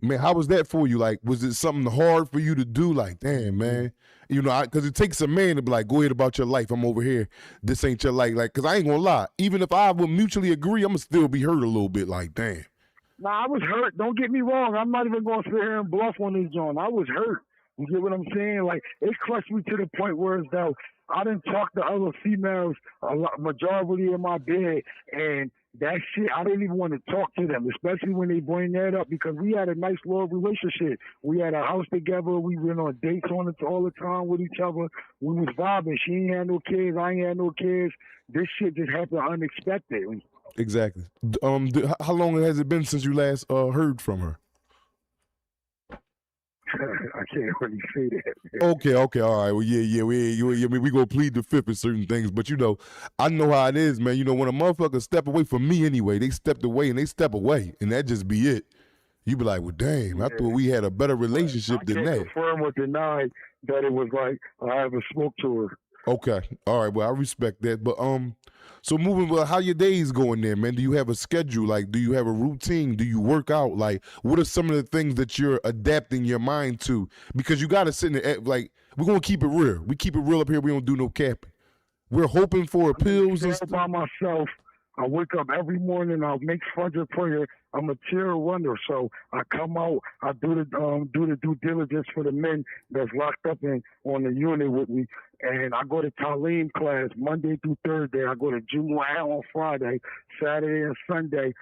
Man, how was that for you? Like, was it something hard for you to do? Like, damn, man. You know, because it takes a man to be like, go ahead about your life. I'm over here. This ain't your life. Like, because I ain't going to lie. Even if I would mutually agree, I'm going to still be hurt a little bit. Like, damn. Nah, I was hurt. Don't get me wrong. I'm not even going to sit here and bluff on this joint. I was hurt. You get what I'm saying? Like, it crushed me to the point where it's though I didn't talk to other females a lot, majority in my bed, and that shit, I didn't even want to talk to them, especially when they bring that up, because we had a nice little relationship. We had a house together. We went on dates all the time with each other. We was vibing. She ain't had no kids. I ain't had no kids. This shit just happened unexpectedly. Exactly. How long has it been since you last heard from her? I can't really say that. Okay, all right. Well, yeah. We gonna plead the fifth in certain things, but you know, I know how it is, man. You know, when a motherfucker step away from me anyway, they stepped away and they step away, and that just be it. You be like, well, damn, I thought we had a better relationship than that. I can't confirm or deny that it was like I haven't spoke to her. Okay, all right. Well, I respect that, but so moving, well, how your days going there, man? Do you have a schedule? Like, do you have a routine? Do you work out? Like, what are some of the things that you're adapting your mind to? Because you got to sit in there, like, we're going to keep it real. We keep it real up here. We don't do no capping. We're hoping for appeals and stuff. By myself. I wake up every morning. I'll make Fajr prayer. I'm a tier runner, so I come out. I do the due diligence for the men that's locked up on the unit with me, and I go to Talim class Monday through Thursday. I go to Jumu'ah on Friday, Saturday and Sunday.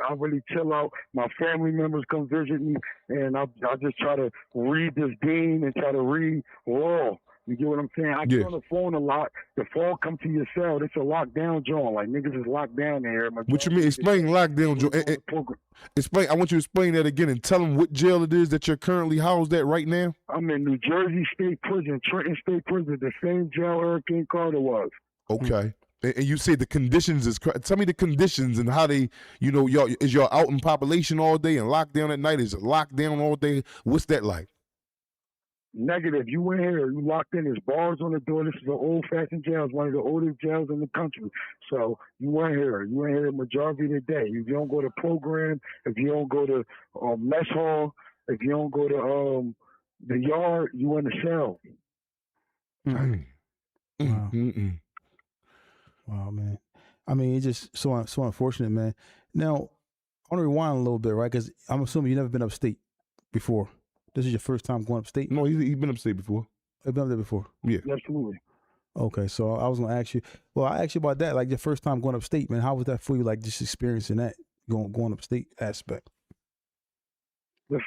I really chill out. My family members come visit me, and I just try to read this deen and try to read raw. You get what I'm saying? I get on the phone a lot. The phone come to your cell. It's a lockdown joint. Like, niggas is locked down there. What you mean? Explain lockdown joint. Explain. I want you to explain that again and tell them what jail it is that you're currently housed at right now. I'm in New Jersey State Prison, Trenton State Prison, the same jail Hurricane Carter was. Okay. And you say the conditions is, tell me the conditions and how they, you know, y'all out in population all day and locked down at night? Is it locked down all day? What's that like? Negative. You in here, you locked in. There's bars on the door. This is an old-fashioned jail. It's one of the oldest jails in the country. So you in here. You in here the majority of the day. If you don't go to program, if you don't go to mess hall, if you don't go to the yard, you in the cell. Wow, man. I mean, it's just so unfortunate, man. Now, I want to rewind a little bit, right? Because I'm assuming you've never been upstate before. This is your first time going upstate? No, he's been upstate before. He's been up there before? Yeah. Absolutely. Okay, so I was going to ask you, well, I asked you about that, like your first time going upstate, man. How was that for you, like just experiencing that, going upstate aspect? Listen,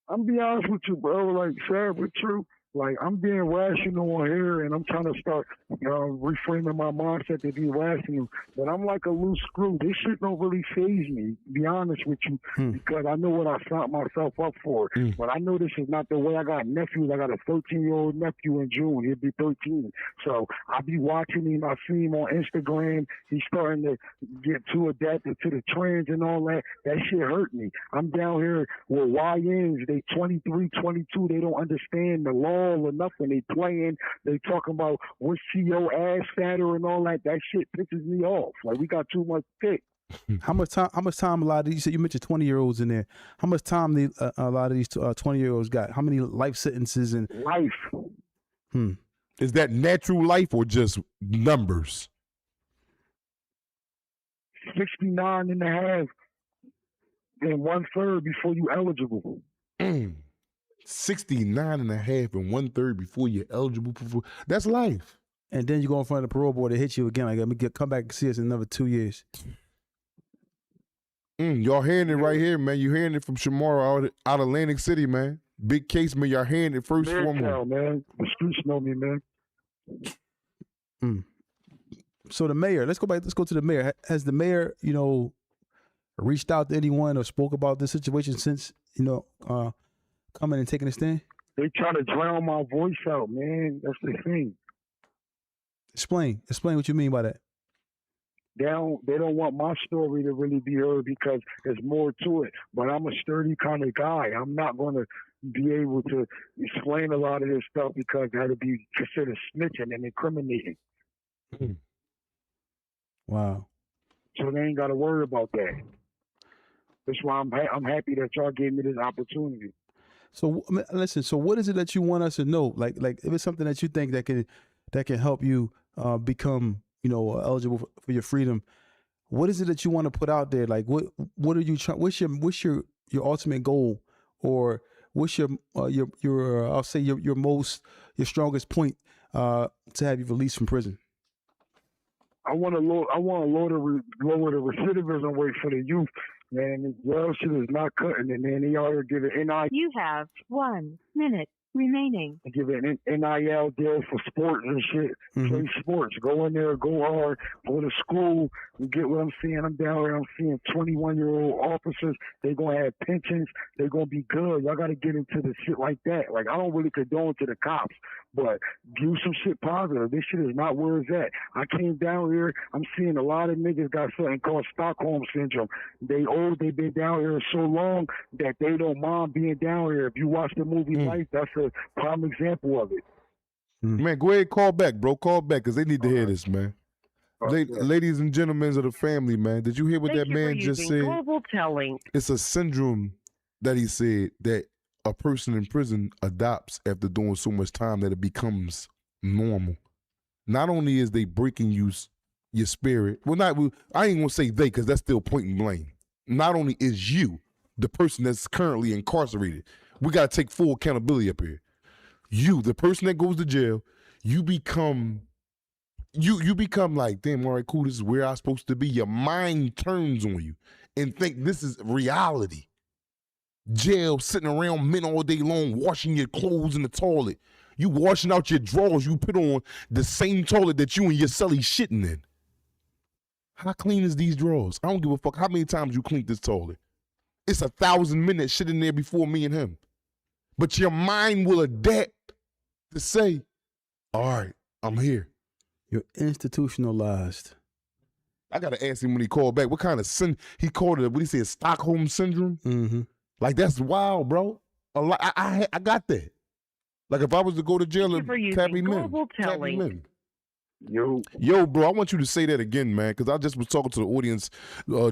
I'm be honest with you, bro. Like, sad but true. Like, I'm being rational on here, and I'm trying to start reframing my mindset to be rational. But I'm like a loose screw. This shit don't really faze me, to be honest with you, because I know what I signed myself up for. But I know this is not the way. I got nephews. I got a 13-year-old nephew in June. He'll be 13. So I be watching him. I see him on Instagram. He's starting to get too adapted to the trends and all that. That shit hurt me. I'm down here with YNs. They 23, 22. They don't understand the law or nothing. They playing, they talking about what's your ass fatter and all that. That shit pisses me off. Like, we got too much dick. How much time a lot of these, you said you mentioned 20-year-olds in there. How much time a lot of these 20-year-olds got? How many life sentences and Life. Is that natural life or just numbers? 69 and a half and 1/3 before you eligible. 69 and a half and 1/3 before you're eligible for, that's life. And then you go in front of the parole board, they hit you again. Like, let me come back and see us in another 2 years. Y'all hearing it right here, man. You hearing it from Shamar out Atlantic City, man. Big case, man. Y'all hearing it first. Midtown, man. The streets know me, man. So the mayor, let's go to the mayor. Has the mayor, reached out to anyone or spoke about this situation since, coming and taking a stand? They try to drown my voice out, man. That's the thing. Explain what you mean by that. They don't want my story to really be heard because there's more to it. But I'm a sturdy kind of guy. I'm not going to be able to explain a lot of this stuff because that'll be considered snitching and incriminating. Wow. So they ain't got to worry about that. That's why I'm happy that y'all gave me this opportunity. So listen. So what is it that you want us to know? Like if it's something that you think that can help you become eligible for your freedom, what is it that you want to put out there? Like what are you trying? What's your ultimate goal, or what's your I'll say your strongest point to have you released from prison? I want to lower the recidivism rate for the youth. Man, the jail shit is not cutting it, man. They ought to give it NIL. You have 1 minute remaining. Give it an NIL deal for sports and shit. Play sports. Go in there, go hard, go to school. You get what I'm seeing? I'm down here. I'm seeing 21-year-old officers. They're going to have pensions. They're going to be good. Y'all got to get into the shit like that. Like, I don't really condone to the cops, but do some shit positive. This shit is not where it's at. I came down here. I'm seeing a lot of niggas got something called Stockholm Syndrome. They been down here so long that they don't mind being down here. If you watch the movie Life, that's a prime example of it. Man, go ahead, call back, bro. Call back, because they need to hear this, man. Ladies and gentlemen of the family, man, did you hear what Thank that you for man just using said? Global telling. It's a syndrome that he said that a person in prison adopts after doing so much time that it becomes normal. Not only is they breaking your spirit, I ain't gonna say they, because that's still point and blame. Not only is you the person that's currently incarcerated, we gotta take full accountability up here. You, the person that goes to jail, you become like, damn, all right, cool, this is where I'm supposed to be. Your mind turns on you and think this is reality. Jail, sitting around men all day long, washing your clothes in the toilet. You washing out your drawers you put on the same toilet that you and your cellie shitting in. How clean is these drawers? I don't give a fuck how many times you cleaned this toilet. It's 1,000 men that shit in there before me and him. But your mind will adapt to say, all right, I'm here. You're institutionalized. I got to ask him when he called back, what kind of he called it, what he said, Stockholm Syndrome? Mm-hmm. Like, that's wild, bro. I got that. Like, if I was to go to jail and tap him in. Yo, bro, I want you to say that again, man, because I just was talking to the audience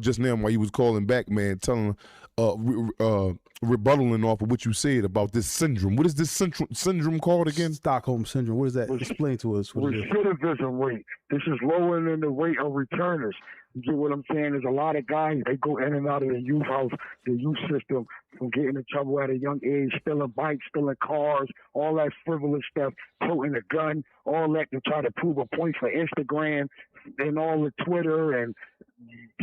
just now while you was calling back, man, telling, rebuttaling off of what you said about this syndrome. What is this syndrome called again? Stockholm Syndrome. What is that? Explain to us. Recidivism rate. This is lower than the rate of returners. You get what I'm saying? There's a lot of guys, they go in and out of the youth house, the youth system, from getting in trouble at a young age, stealing bikes, stealing cars, all that frivolous stuff, toting a gun, all that to try to prove a point for Instagram and all the Twitter and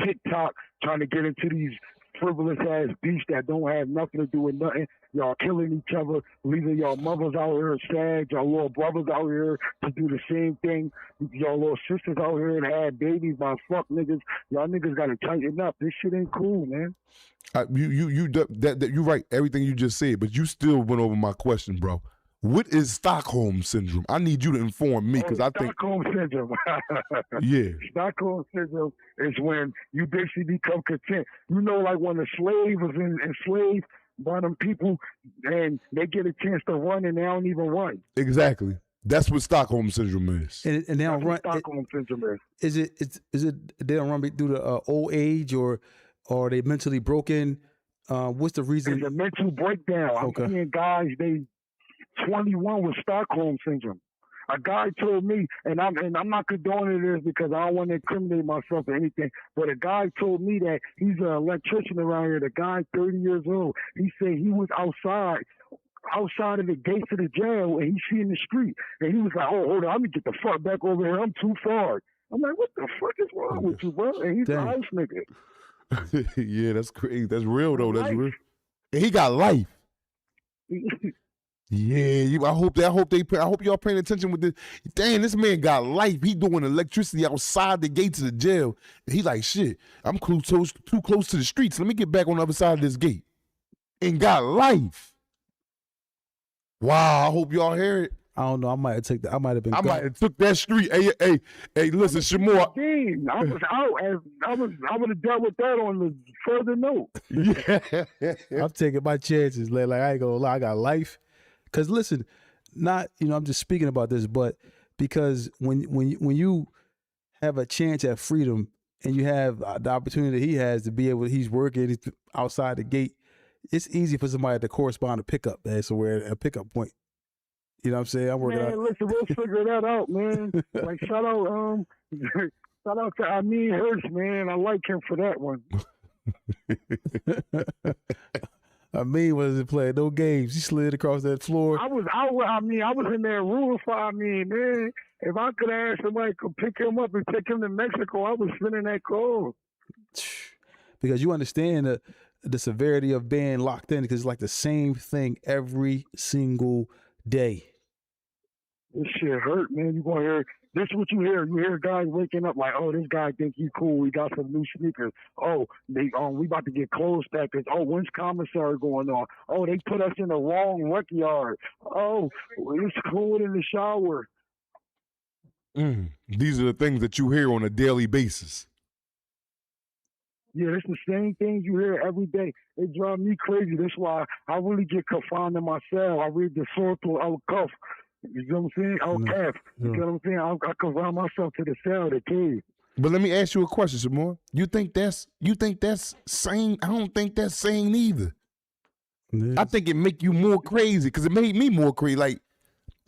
TikTok, trying to get into these frivolous ass beasts that don't have nothing to do with nothing. Y'all killing each other, leaving y'all mothers out here sad, y'all little brothers out here to do the same thing, y'all little sisters out here that had babies by fuck niggas. Y'all niggas gotta tighten up. This shit ain't cool, man. You right, everything you just said, but you still went over my question, bro. What is Stockholm Syndrome? I need you to inform me, because I think Stockholm Syndrome. Yeah. Stockholm Syndrome is when you basically become content. You know, like when a slave was enslaved by them people and they get a chance to run and they don't even run. Exactly. That's what Stockholm syndrome is. And they don't run. Stockholm syndrome Is it they don't run due to old age or are they mentally broken? What's the reason? It's a mental breakdown. Okay. I'm seeing guys, they 21 with Stockholm syndrome. A guy told me, and I'm not condoning this because I don't want to incriminate myself or anything, but a guy told me that he's an electrician around here. The guy, 30 years old, he said he was outside of the gates of the jail and he's seeing the street. And he was like, oh, hold on, let me get the fuck back over here. I'm too far. I'm like, what the fuck is wrong with you, bro? And he's a house nigga. Yeah, that's crazy. That's real though. That's real. And he got life. Yeah, I hope y'all paying attention with this. Damn, this man got life. He doing electricity outside the gates of the jail. And he like, shit, I'm too close to the streets. Let me get back on the other side of this gate. And got life. Wow, I hope y'all hear it. I don't know. I might have took that. I might have been. I might have took that street. Hey, listen, Shamar. I was out. I would have dealt with that on the further note. Yeah. I'm taking my chances. Like I ain't gonna lie. I got life. Cause listen, not I'm just speaking about this, but because when you have a chance at freedom and you have the opportunity that he has to be able, he's working outside the gate. It's easy for somebody to correspond to pickup. That's where a pickup point. You know what I'm saying? I'm working out. Listen, we'll figure that out, man. Like shout out to Amin Hurst, man. I like him for that one. Amin wasn't playing no games. He slid across that floor. I was out with Amin. I was in there rooting for Amin, man. If I could ask somebody to pick him up and take him to Mexico, I was spinning that cold. Because you understand the severity of being locked in, because it's like the same thing every single day. This shit hurt, man. You gonna hear this is what you hear. You hear guys waking up like, oh, this guy think he cool. We got some new sneakers. Oh, we about to get clothes packers. Oh, when's commissary going on? Oh, they put us in the wrong rec yard. Oh, it's cold in the shower. These are the things that you hear on a daily basis. Yeah, it's the same things you hear every day. It drive me crazy. That's why I really get confined in my cell. I read the Sorto El Cuff. You know what I'm saying? El Cuff. You know what I'm saying? I confine myself to the cell, the cave. But let me ask you a question, Shamar. You think that's sane? I don't think that's sane either. I think it make you more crazy because it made me more crazy. Like,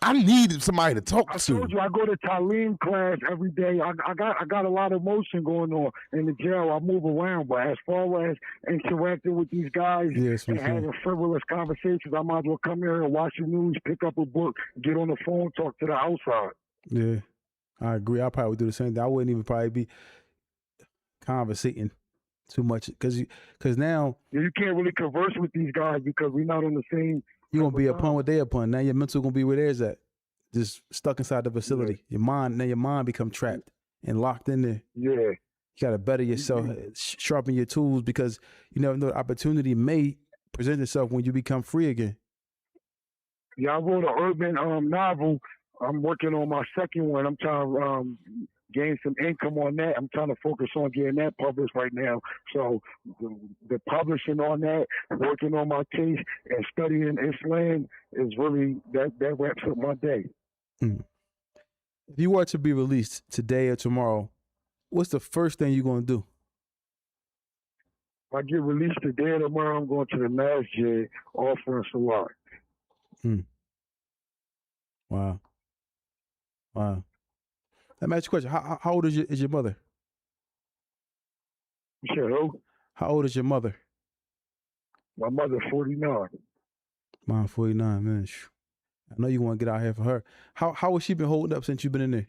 I needed somebody to talk to. I told you I go to Talim class every day. I got a lot of motion going on in the jail. I move around, but as far as interacting with these guys and having frivolous conversations, I might as well come here and watch the news, pick up a book, get on the phone, talk to the outside. Yeah, I agree. I probably would do the same thing. I wouldn't even probably be conversating too much because now you can't really converse with these guys because we're not on the same. You're gonna be upon what they upon. Now your mental gonna be where theirs at. Just stuck inside the facility. Yeah. Your mind become trapped and locked in there. Yeah. You gotta better yourself, sharpen your tools because you never know the opportunity may present itself when you become free again. Yeah, I wrote an urban novel. I'm working on my second one. I'm trying to gain some income on that. I'm trying to focus on getting that published right now. So the publishing on that, working on my case, and studying Islam is really, that wraps up my day. If you were to be released today or tomorrow, what's the first thing you're going to do? If I get released today or tomorrow, I'm going to the masjid offering salat. Wow. Let me ask you a question. How old is your mother? You said who? How old is your mother? My mother, 49. Mine, 49, man. I know you want to get out here for her. How has she been holding up since you've been in there?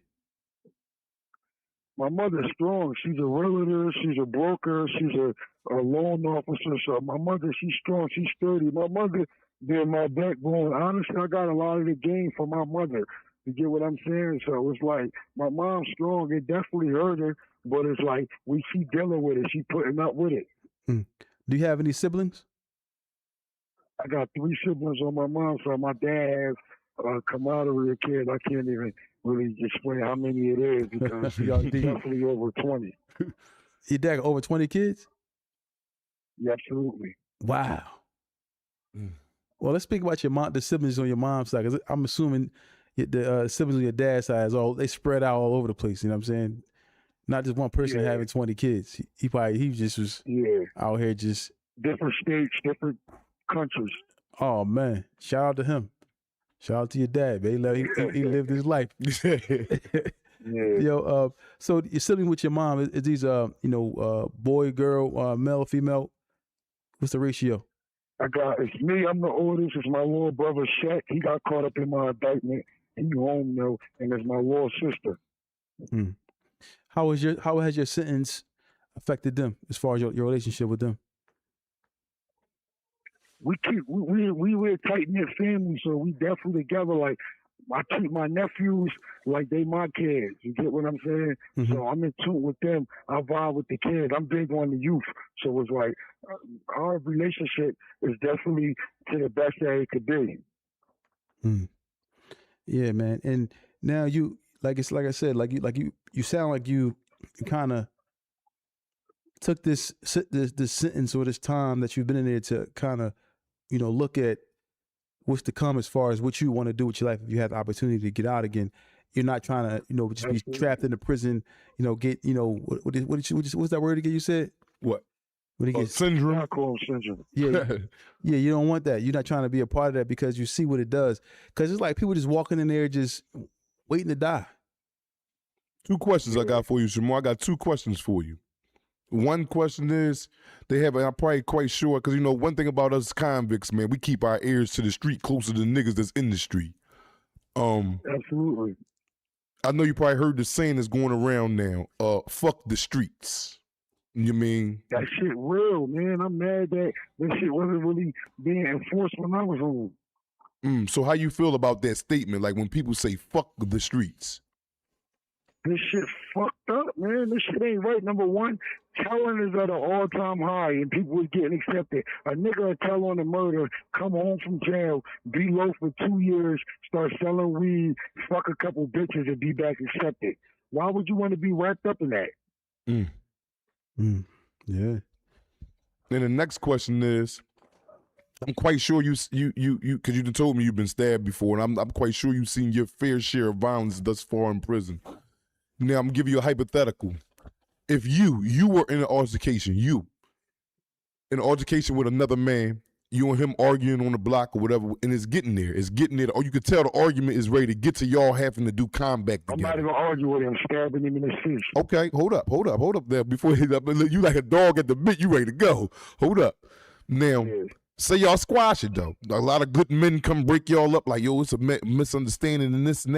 My mother's strong. She's a realtor. She's a broker. She's a loan officer. So my mother, she's strong. She's sturdy. My mother did my backbone. Honestly, I got a lot of the game from my mother. You get what I'm saying? So it's like my mom's strong. It definitely hurt her, but it's like she dealing with it. She putting up with it. Do you have any siblings? I got 3 siblings on my mom's side. My dad has a camaraderie of kids. I can't even really explain how many it is because he's definitely over 20. Your dad got over 20 kids? Yeah, absolutely. Wow. Well, let's speak about your mom, the siblings on your mom's side. 'Cause I'm assuming the siblings on your dad's side is they spread out all over the place. You know what I'm saying? Not just one person having 20 kids. He just was out here just different states, different countries. Oh man, shout out to him. Shout out to your dad, man. He lived his life. Yo, so you're sitting with your mom. Is these boy, girl, male, female? What's the ratio? It's me. I'm the oldest. It's my little brother Shaq. He got caught up in my indictment. He home though, and it's my little sister. How has your sentence affected them as far as your relationship with them? We were a tight knit family, so we definitely together. Like I treat my nephews like they my kids. You get what I'm saying? Mm-hmm. So I'm in tune with them. I vibe with the kids. I'm big on the youth, so it's like our relationship is definitely to the best that it could be. Yeah, man. And now you I said, you sound like you kind of took this sentence or this time that you've been in there to kind of look at what's to come as far as what you want to do with your life if you have the opportunity to get out again. You're not trying to just be trapped in the prison. Get what's that word again? You said what? Syndrome. Stockholm syndrome. Yeah, yeah. You don't want that. You're not trying to be a part of that because you see what it does. Because it's like people just walking in there just waiting to die. 2 questions I got for you, Shamar. I got 2 questions for you. One question is, I'm probably quite sure, because one thing about us convicts, man, we keep our ears to the street closer to niggas that's in the street. Absolutely. I know you probably heard the saying that's going around now, fuck the streets. You mean? That shit real, man. I'm mad that shit wasn't really being enforced when I was home. So how you feel about that statement, like when people say fuck the streets? This shit fucked up, man. This shit ain't right. Number one, telling is at an all-time high, and people was getting accepted. A nigga will tell on a murder, come home from jail, be low for 2 years, start selling weed, fuck a couple bitches, and be back accepted. Why would you want to be wrapped up in that? Yeah. Then the next question is, I'm quite sure you because you told me you've been stabbed before, and I'm quite sure you've seen your fair share of violence thus far in prison. Now I'm gonna give you a hypothetical. If you were in an altercation, with another man, you and him arguing on the block or whatever, and it's getting there, or you could tell the argument is ready to get to y'all having to do combat together. I'm not even arguing with him, stabbing him in the face. Okay, hold up there before you like a dog at the bit, you ready to go. Hold up. Now, say y'all squash it though. A lot of good men come break y'all up like, yo, it's a misunderstanding and this and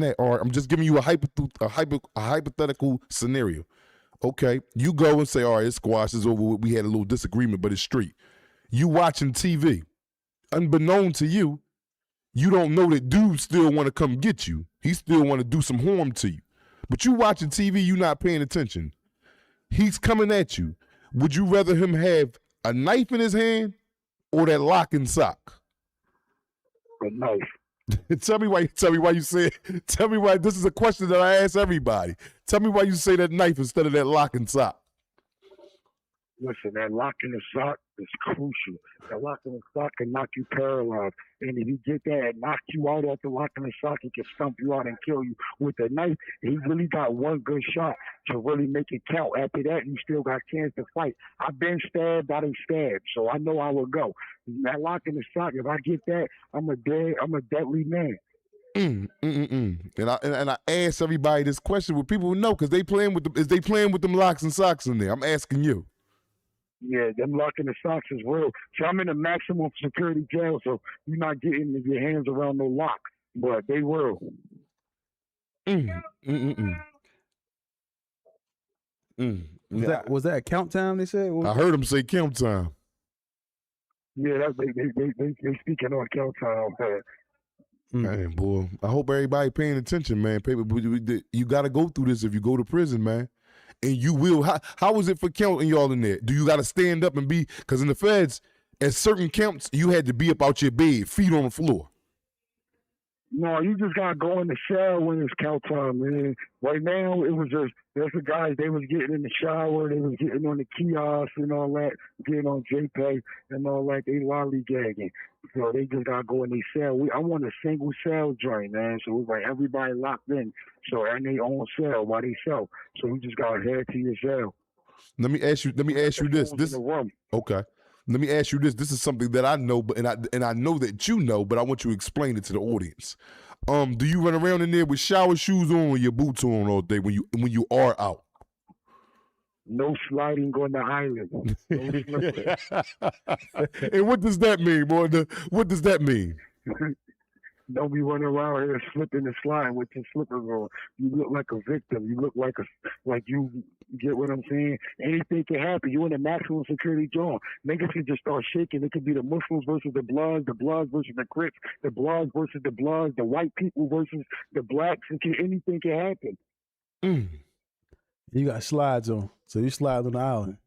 that. Or I'm just giving you a hypothetical scenario. Okay, you go and say, all right, it's squash, it's over. We had a little disagreement, but it's straight. You watching TV. Unbeknown to you, you don't know that dude still want to come get you. He still want to do some harm to you. But you watching TV, you not paying attention. He's coming at you. Would you rather him have a knife in his hand or that lock and sock? A knife. Tell me why you say it. Tell me why. This is a question that I ask everybody. Tell me why you say that knife instead of that lock and sock. Listen, that lock in the sock is crucial. That lock in the sock can knock you paralyzed. And if you get that, it knocks you out off the lock in the sock, it can stump you out and kill you. With a knife, he really got one good shot to really make it count. After that, you still got a chance to fight. I've been stabbed, I done stabbed, so I know I will go. That lock in the sock, if I get that, I'm a deadly man. And I ask everybody this question with people who know, because they playing with them locks and socks in there. I'm asking you. Yeah, them locking the socks is real. So I'm in a maximum security jail, so you're not getting your hands around no lock, but they real. Was that count time? They said. I heard them say count time. Yeah, they speaking on count time. Man, boy, I hope everybody paying attention, man. You got to go through this if you go to prison, man. And you will. How was it for counting y'all in there? Do you got to stand up and be? Because in the feds, at certain counts, you had to be up out your bed, feet on the floor. No, you just gotta go in the shower when it's count time, man. Right now, it was just there's the guys. They was getting in the shower, they was getting on the kiosk and all that, getting on JPay and all that. They lollygagging, so they just gotta go in their cell. I want a single cell joint, man. So it's like everybody locked in, so in their own cell by themselves. So you just gotta head to your cell. Let me ask you this. In the room. Okay. Let me ask you this. This is something that I know, but and I know that you know, but I want you to explain it to the audience. Do you run around in there with shower shoes on or your boots on all day when you are out? No sliding on the island. No And what does that mean, boy? What does that mean? Don't be running around here slipping and sliding with your slippers on. You look like a victim. You look like you get what I'm saying? Anything can happen. You in a maximum security zone. Niggas can just start shaking. It could be the Muslims versus the Bloods versus the Crips, the Bloods versus the Bloods, the white people versus the blacks. Anything can happen. Mm. You got slides on, so you slide on the island.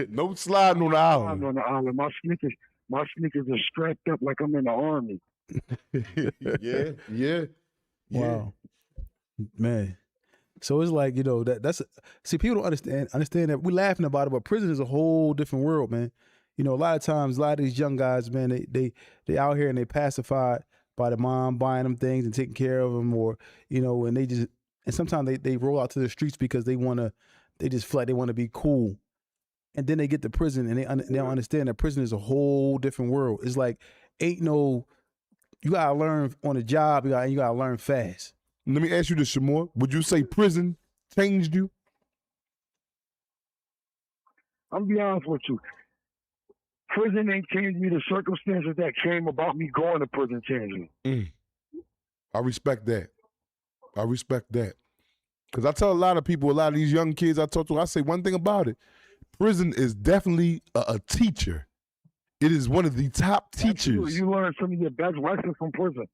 No sliding on the island. On the island. My sneakers are strapped up like I'm in the army. Yeah. Wow, man. So it's like, that's see, people don't understand that we're laughing about it, but prison is a whole different world, man. A lot of times, a lot of these young guys, man, they out here and they pacified by the mom buying them things and taking care of them, or and sometimes they roll out to the streets because they just feel like they want to be cool, and then they get to prison and they don't understand that prison is a whole different world. It's like you gotta learn on the job. You gotta learn fast. Let me ask you this, Shamar. Would you say prison changed you? I'm be honest with you. Prison ain't changed me. The circumstances that came about me going to prison changed me. I respect that. Because I tell a lot of people, a lot of these young kids I talk to, I say one thing about it. Prison is definitely a teacher. It is one of the top teachers. Absolutely. You learn some of your best lessons from prison.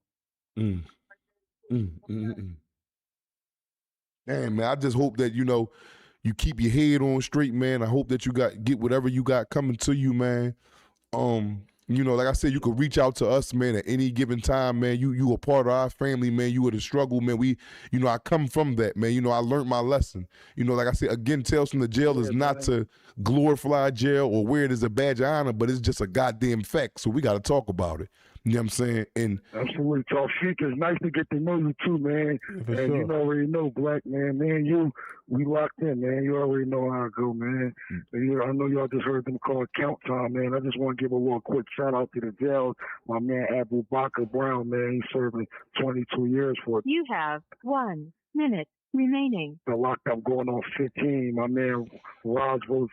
Damn, man, I just hope that, you keep your head on straight, man. I hope that you get whatever you got coming to you, man. Like I said, you could reach out to us, man, at any given time, man. You a part of our family, man. You were the struggle, man. I come from that, man. I learned my lesson. Like I said, again, Tales from the Jail is not to glorify jail or wear it as a badge of honor, but it's just a goddamn fact. So we got to talk about it. You know what I'm saying? And absolutely, Tawfiq, it's nice to get to know you too, man. For and sure. You already know, Black man, we locked in, man. You already know how it go, man. I know y'all just heard them call count time, man. I just want to give a little quick shout out to the jail. My man Abu Bakr Brown, man, he's serving 22 years for it. You have 1 minute remaining. The locked up going on 15. My man Raj Rose,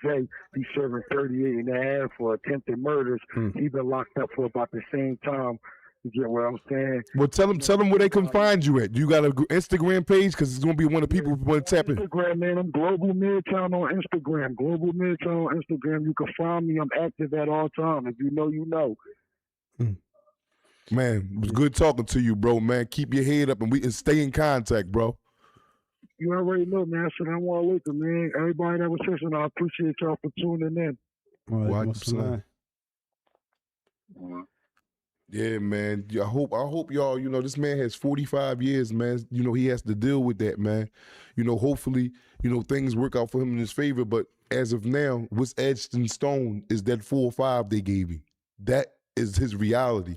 he's serving 38 and a half for attempted murders. He's been locked up for about the same time. You get what I'm saying? Well, tell them where they can find you at. You got an Instagram page? Because it's going to be one of the people who want to tap in. Instagram, man. I'm Global Midtown on Instagram. Global Midtown on Instagram. You can find me. I'm active at all times. If you know, you know. Man, it was good talking to you, bro, man. Keep your head up and we can stay in contact, bro. You already know, man. Assalamu alaikum, man. Everybody that was listening, I appreciate y'all for tuning in. Yeah, man. I hope y'all, this man has 45 years, man. He has to deal with that, man. Hopefully, things work out for him in his favor. But as of now, what's etched in stone is that 4 or 5 they gave him. That is his reality.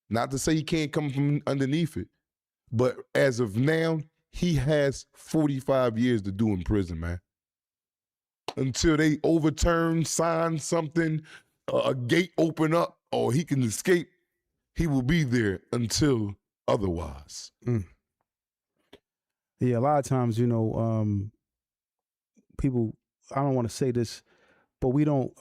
Not to say he can't come from underneath it. But as of now, he has 45 years to do in prison, man. Until they overturn, sign something, a gate open up, or he can escape, he will be there until otherwise. Yeah, a lot of times, people, I don't want to say this, but we don't,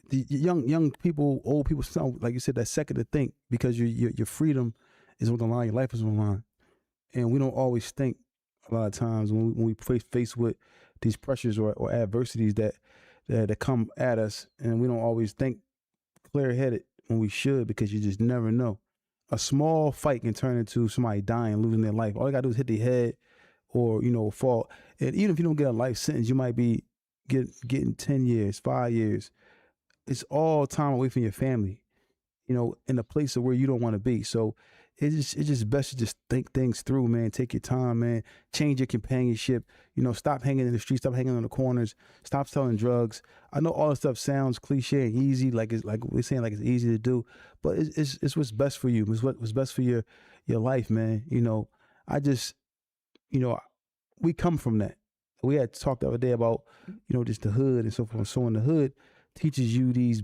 the young people, old people, like you said, that second to think, because your freedom is on the line, your life is on the line. And we don't always think a lot of times when we face with these pressures or adversities that come at us, and we don't always think clear-headed when we should, because you just never know. A small fight can turn into somebody dying, losing their life. All you got to do is hit their head or, fall. And even if you don't get a life sentence, you might be getting 10 years, 5 years. It's all time away from your family, in a place of where you don't want to be. So it's just best to just think things through, man. Take your time, man. Change your companionship. You know, stop hanging in the streets, stop hanging on the corners, stop selling drugs. I know all this stuff sounds cliche and easy, like we're saying like it's easy to do, but it's what's best for you. It's what's best for your life, man. You know, we come from that. We had talked the other day about, just the hood and so forth. So in the hood teaches you these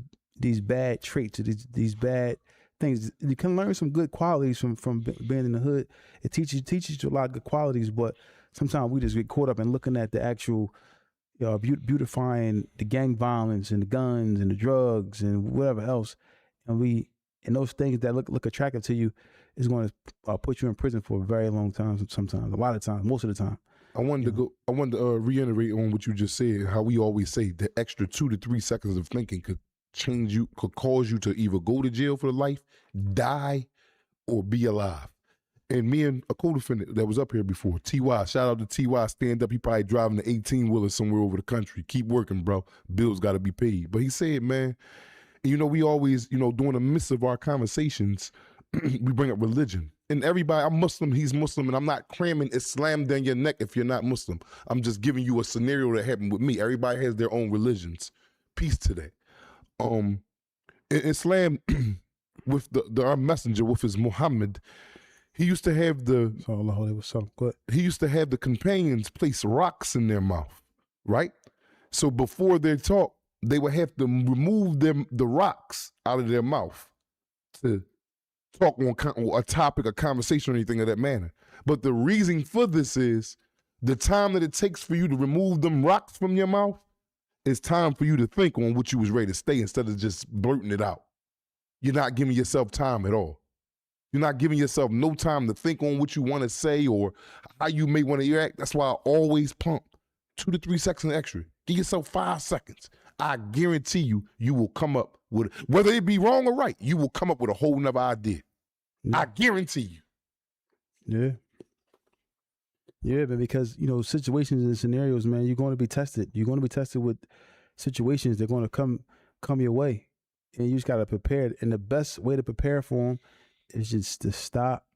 bad traits, these bad things. You can learn some good qualities from being in the hood. It teaches you a lot of good qualities, but sometimes we just get caught up in looking at the actual beautifying the gang violence and the guns and the drugs and whatever else, and those things that look attractive to you is going to put you in prison for a very long time. Sometimes, a lot of times, most of the time. I wanted to reiterate on what you just said. How we always say the extra 2 to 3 seconds of thinking could change you, could cause you to either go to jail for life, die, or be alive. And me and a co-defendant that was up here before, T.Y., shout out to T.Y., stand up. He probably driving the 18-wheeler somewhere over the country. Keep working, bro. Bills got to be paid. But he said, man, we always, during the midst of our conversations, we bring up religion. And everybody, I'm Muslim, he's Muslim, and I'm not cramming Islam down your neck if you're not Muslim. I'm just giving you a scenario that happened with me. Everybody has their own religions. Peace to that. In Islam, with our messenger, with his Muhammad, he used to have the companions place rocks in their mouth, right? So before they talk, they would have to remove the rocks out of their mouth to talk on a topic, a conversation, or anything of that manner. But the reason for this is the time that it takes for you to remove them rocks from your mouth, it's time for you to think on what you was ready to say instead of just blurting it out. You're not giving yourself time at all. You're not giving yourself no time to think on what you want to say or how you may want to react. That's why I always pump 2 to 3 seconds extra. Give yourself 5 seconds. I guarantee you will come up with, whether it be wrong or right, you will come up with a whole nother idea. Yeah. I guarantee you. Yeah. Yeah, man, because, situations and scenarios, man, you're going to be tested. You're going to be tested with situations that are going to come your way. And you just got to prepare. And the best way to prepare for them is just to stop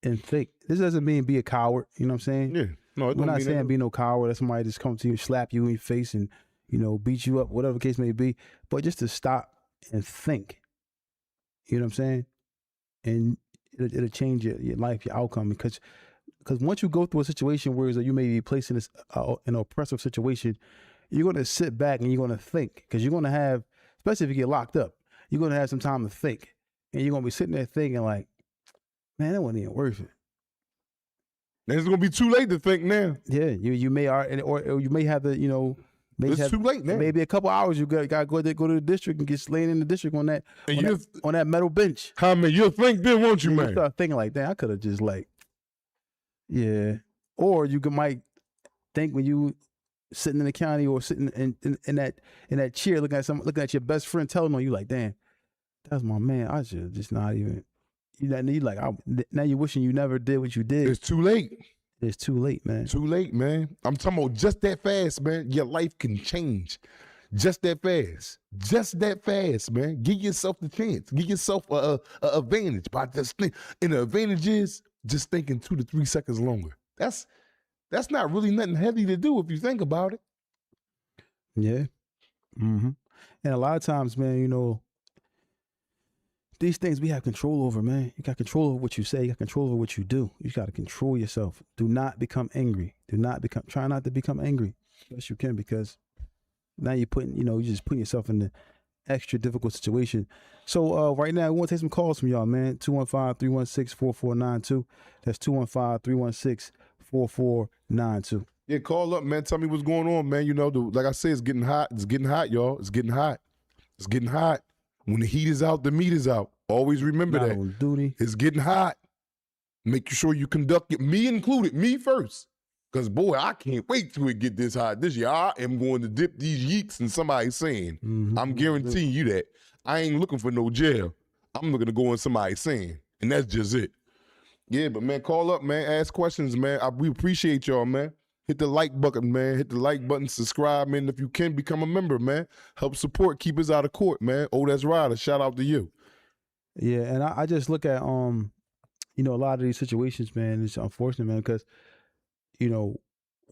and think. This doesn't mean be a coward. You know what I'm saying? Yeah. No, we're not saying be no coward. That somebody just come to you, slap you in your face and, beat you up, whatever the case may be. But just to stop and think. You know what I'm saying? And it'll change your life, your outcome. Because once you go through a situation where you may be placed in an oppressive situation, you're going to sit back and you're going to think. Because you're going to have, especially if you get locked up, you're going to have some time to think. And you're going to be sitting there thinking like, man, that wasn't even worth it. And it's going to be too late to think now. Yeah, you may, or you may have to, it's too late now. Maybe a couple hours you got to go to the district and get slain in the district on that metal bench. How many? You'll think then, won't you, man? You start thinking like, damn, I could have just yeah. Or you might think when you sitting in the county or sitting in that chair looking at your best friend telling on you like, damn, that's my man. I should just not even. Now you're wishing you never did what you did. It's too late. It's too late, man. Too late, man. I'm talking about just that fast, man. Your life can change. Just that fast. Just that fast, man. Give yourself the chance. Give yourself a advantage by just think. And the advantage is just thinking 2 to 3 seconds longer. That's not really nothing heavy to do if you think about it. Yeah. Mm-hmm. And a lot of times, man, these things we have control over, man. You got control over what you say. You got control over what you do. You got to control yourself. Do not become angry. Try not to become angry as best you can, because now you're just putting yourself in the extra difficult situation. So right now, we want to take some calls from y'all, man. 215-316-4492. That's 215-316-4492. Yeah, call up, man. Tell me what's going on, man. Like I said, it's getting hot. It's getting hot, y'all. It's getting hot. It's getting hot. When the heat is out, the meat is out. Always remember that. On duty. It's getting hot. Make sure you conduct it, me included, me first. Because, boy, I can't wait till it get this hot. This year, I am going to dip these yeeks in somebody's sand. Mm-hmm. I'm guaranteeing you that. I ain't looking for no jail. I'm looking to go in somebody's sand. And that's just it. Yeah, but, man, call up, man. Ask questions, man. We appreciate y'all, man. Hit the like button, man. Hit the like button, subscribe, man. If you can, become a member, man. Help support, keep us out of court, man. Oh, that's right. A shout out to you. Yeah, and I just look at you know, a lot of these situations, man, it's unfortunate, man, because, you know,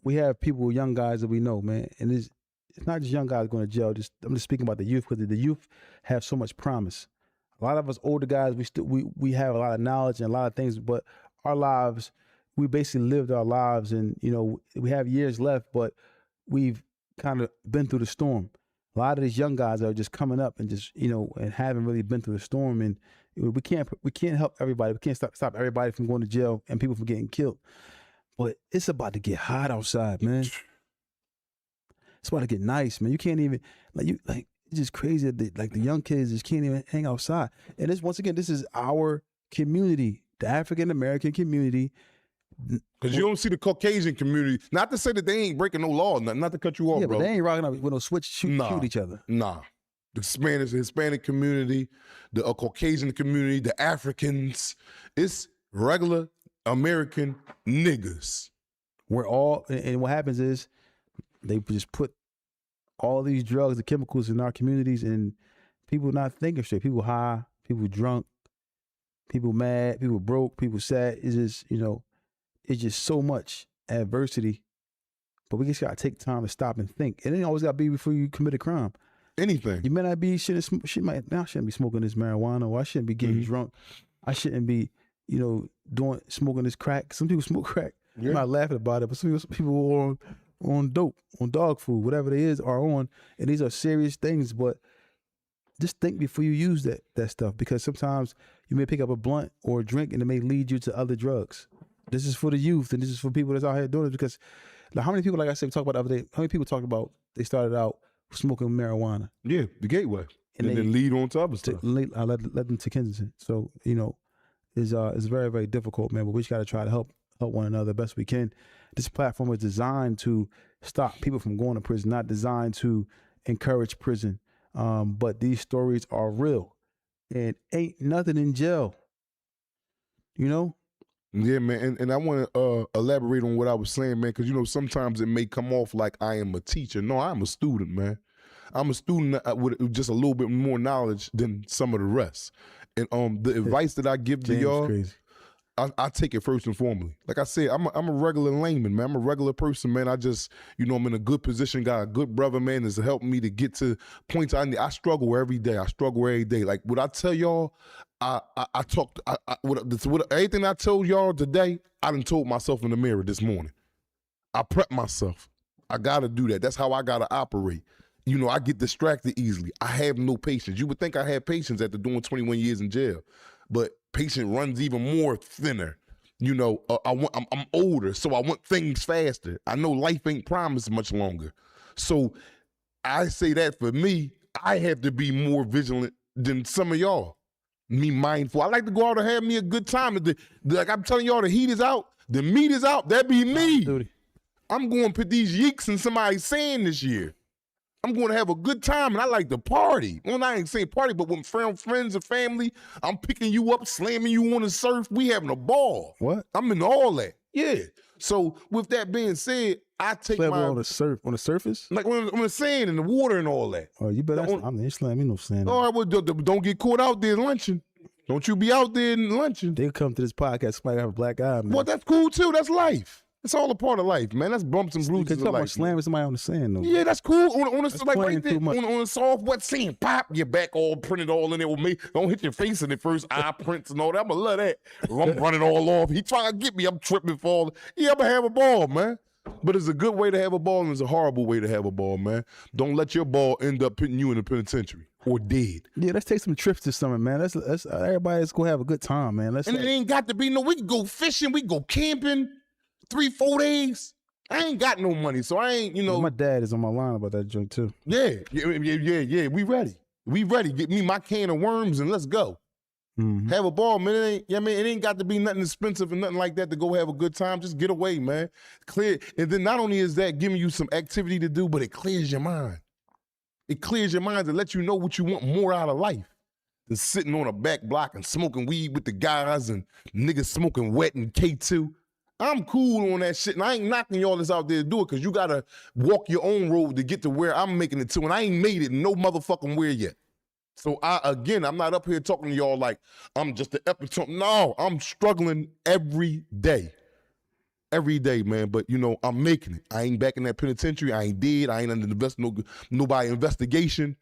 we have people, young guys that we know, man, and it's not just young guys going to jail. I'm just speaking about the youth, because the youth have so much promise. A lot of us older guys, we have a lot of knowledge and a lot of things, but our lives, we basically lived our lives, and you know, we have years left, but we've kind of been through the storm. A lot of these young guys are just coming up and just, you know, and haven't really been through the storm, and we can't help everybody. We can't stop everybody from going to jail and people from getting killed. But it's about to get hot outside, man. It's about to get nice, man. You can't even it's just crazy that the young kids just can't even hang outside. And this, once again, this is our community, the African American community. Because you don't see the Caucasian community. Not to say that they ain't breaking no law, not to cut you off, yeah, bro. But they ain't rocking up with no switch shoot each other. Nah. The Hispanic community, the Caucasian community, the Africans. It's regular American niggas. We're all, and what happens is they just put all these drugs and chemicals in our communities, and people not thinking straight. People high, people drunk, people mad, people broke, people sad. It's just, you know, it's just so much adversity. But we just gotta take time to stop and think. It ain't always gotta be before you commit a crime. Anything. You may not be I shouldn't be smoking this marijuana, or I shouldn't be getting drunk. I shouldn't be, you know, smoking this crack. Some people smoke crack. Yeah. I'm not laughing about it, but some people are on dope, on dog food, whatever it is, are on, and these are serious things. But just think before you use that stuff, because sometimes you may pick up a blunt or a drink and it may lead you to other drugs. This is for the youth, and this is for people that's out here doing it. Because like, how many people, like I said, we talked about the other day, how many people talked about they started out smoking marijuana? Yeah, the gateway. And then lead on to other stuff. I led them to Kensington. So, you know, it's very, very difficult, man. But we just got to try to help one another the best we can. This platform is designed to stop people from going to prison, not designed to encourage prison. But these stories are real, and ain't nothing in jail. You know? Yeah, man. And I want to elaborate on what I was saying, man, because, you know, sometimes it may come off like I am a teacher. No, I'm a student, man. I'm a student with just a little bit more knowledge than some of the rest. And the advice that I give to y'all, I take it first and foremost. Like I said, I'm a regular layman, man. I'm a regular person, man. I just, you know, I'm in a good position, got a good brother, man, that's helping me to get to points I need. I struggle every day. Like what I tell y'all, everything I told y'all today, I done told myself in the mirror this morning. I prep myself. I gotta do that. That's how I gotta operate. You know, I get distracted easily. I have no patience. You would think I had patience after doing 21 years in jail, but patience runs even more thinner. You know, I'm older, so I want things faster. I know life ain't promised much longer. So I say that for me, I have to be more vigilant than some of y'all. Me mindful. I like to go out and have me a good time. Like I'm telling y'all, the heat is out, the meat is out. That be me. I'm going to put these yeeks in somebody's sand this year. I'm going to have a good time, and I like to party. Well, I ain't saying party, but with friends and family, I'm picking you up, slamming you on the surf. We having a ball. What? I'm into all that. Yeah. So with that being said, I take on the surface, like on the sand and the water and all that. Oh, you better. I mean, slam me no sand. All right, well, don't get caught out there lunching. Don't you be out there lunching. They'll come to this podcast, somebody have a black eye, man. Well, that's cool too. That's life. It's all a part of life, man. That's bumps and bruises. You can talk about slamming somebody on the sand, though. Yeah, that's cool. On a soft, wet sand, pop, your back all printed all in there with me. Don't hit your face in it first, eye prints and all that. I'm gonna love that. I'm running all off. He trying to get me. I'm tripping, falling. Yeah, I'm gonna have a ball, man. But it's a good way to have a ball and it's a horrible way to have a ball, man. Don't let your ball end up putting you in the penitentiary or dead. Yeah, let's take some trips this summer, man. Let's everybody's gonna have a good time, man. It ain't got to be we can go fishing, we can go camping. 3-4 days. I ain't got no money, so I ain't, you know. My dad is on my line about that joint too. Yeah. We ready. Get me my can of worms and let's go. Mm-hmm. Have a ball, man. It ain't got to be nothing expensive and nothing like that to go have a good time. Just get away, man. Clear. And then not only is that giving you some activity to do, but it clears your mind. It clears your mind to let you know what you want more out of life than sitting on a back block and smoking weed with the guys and niggas smoking wet and K2. I'm cool on that shit, and I ain't knocking y'all that's out there to do it, because you got to walk your own road to get to where I'm making it to, and I ain't made it no motherfucking where yet. So I'm not up here talking to y'all like I'm just the epitome. No, I'm struggling every day. Every day, man. But, I'm making it. I ain't back in that penitentiary. I ain't dead. I ain't under nobody investigation.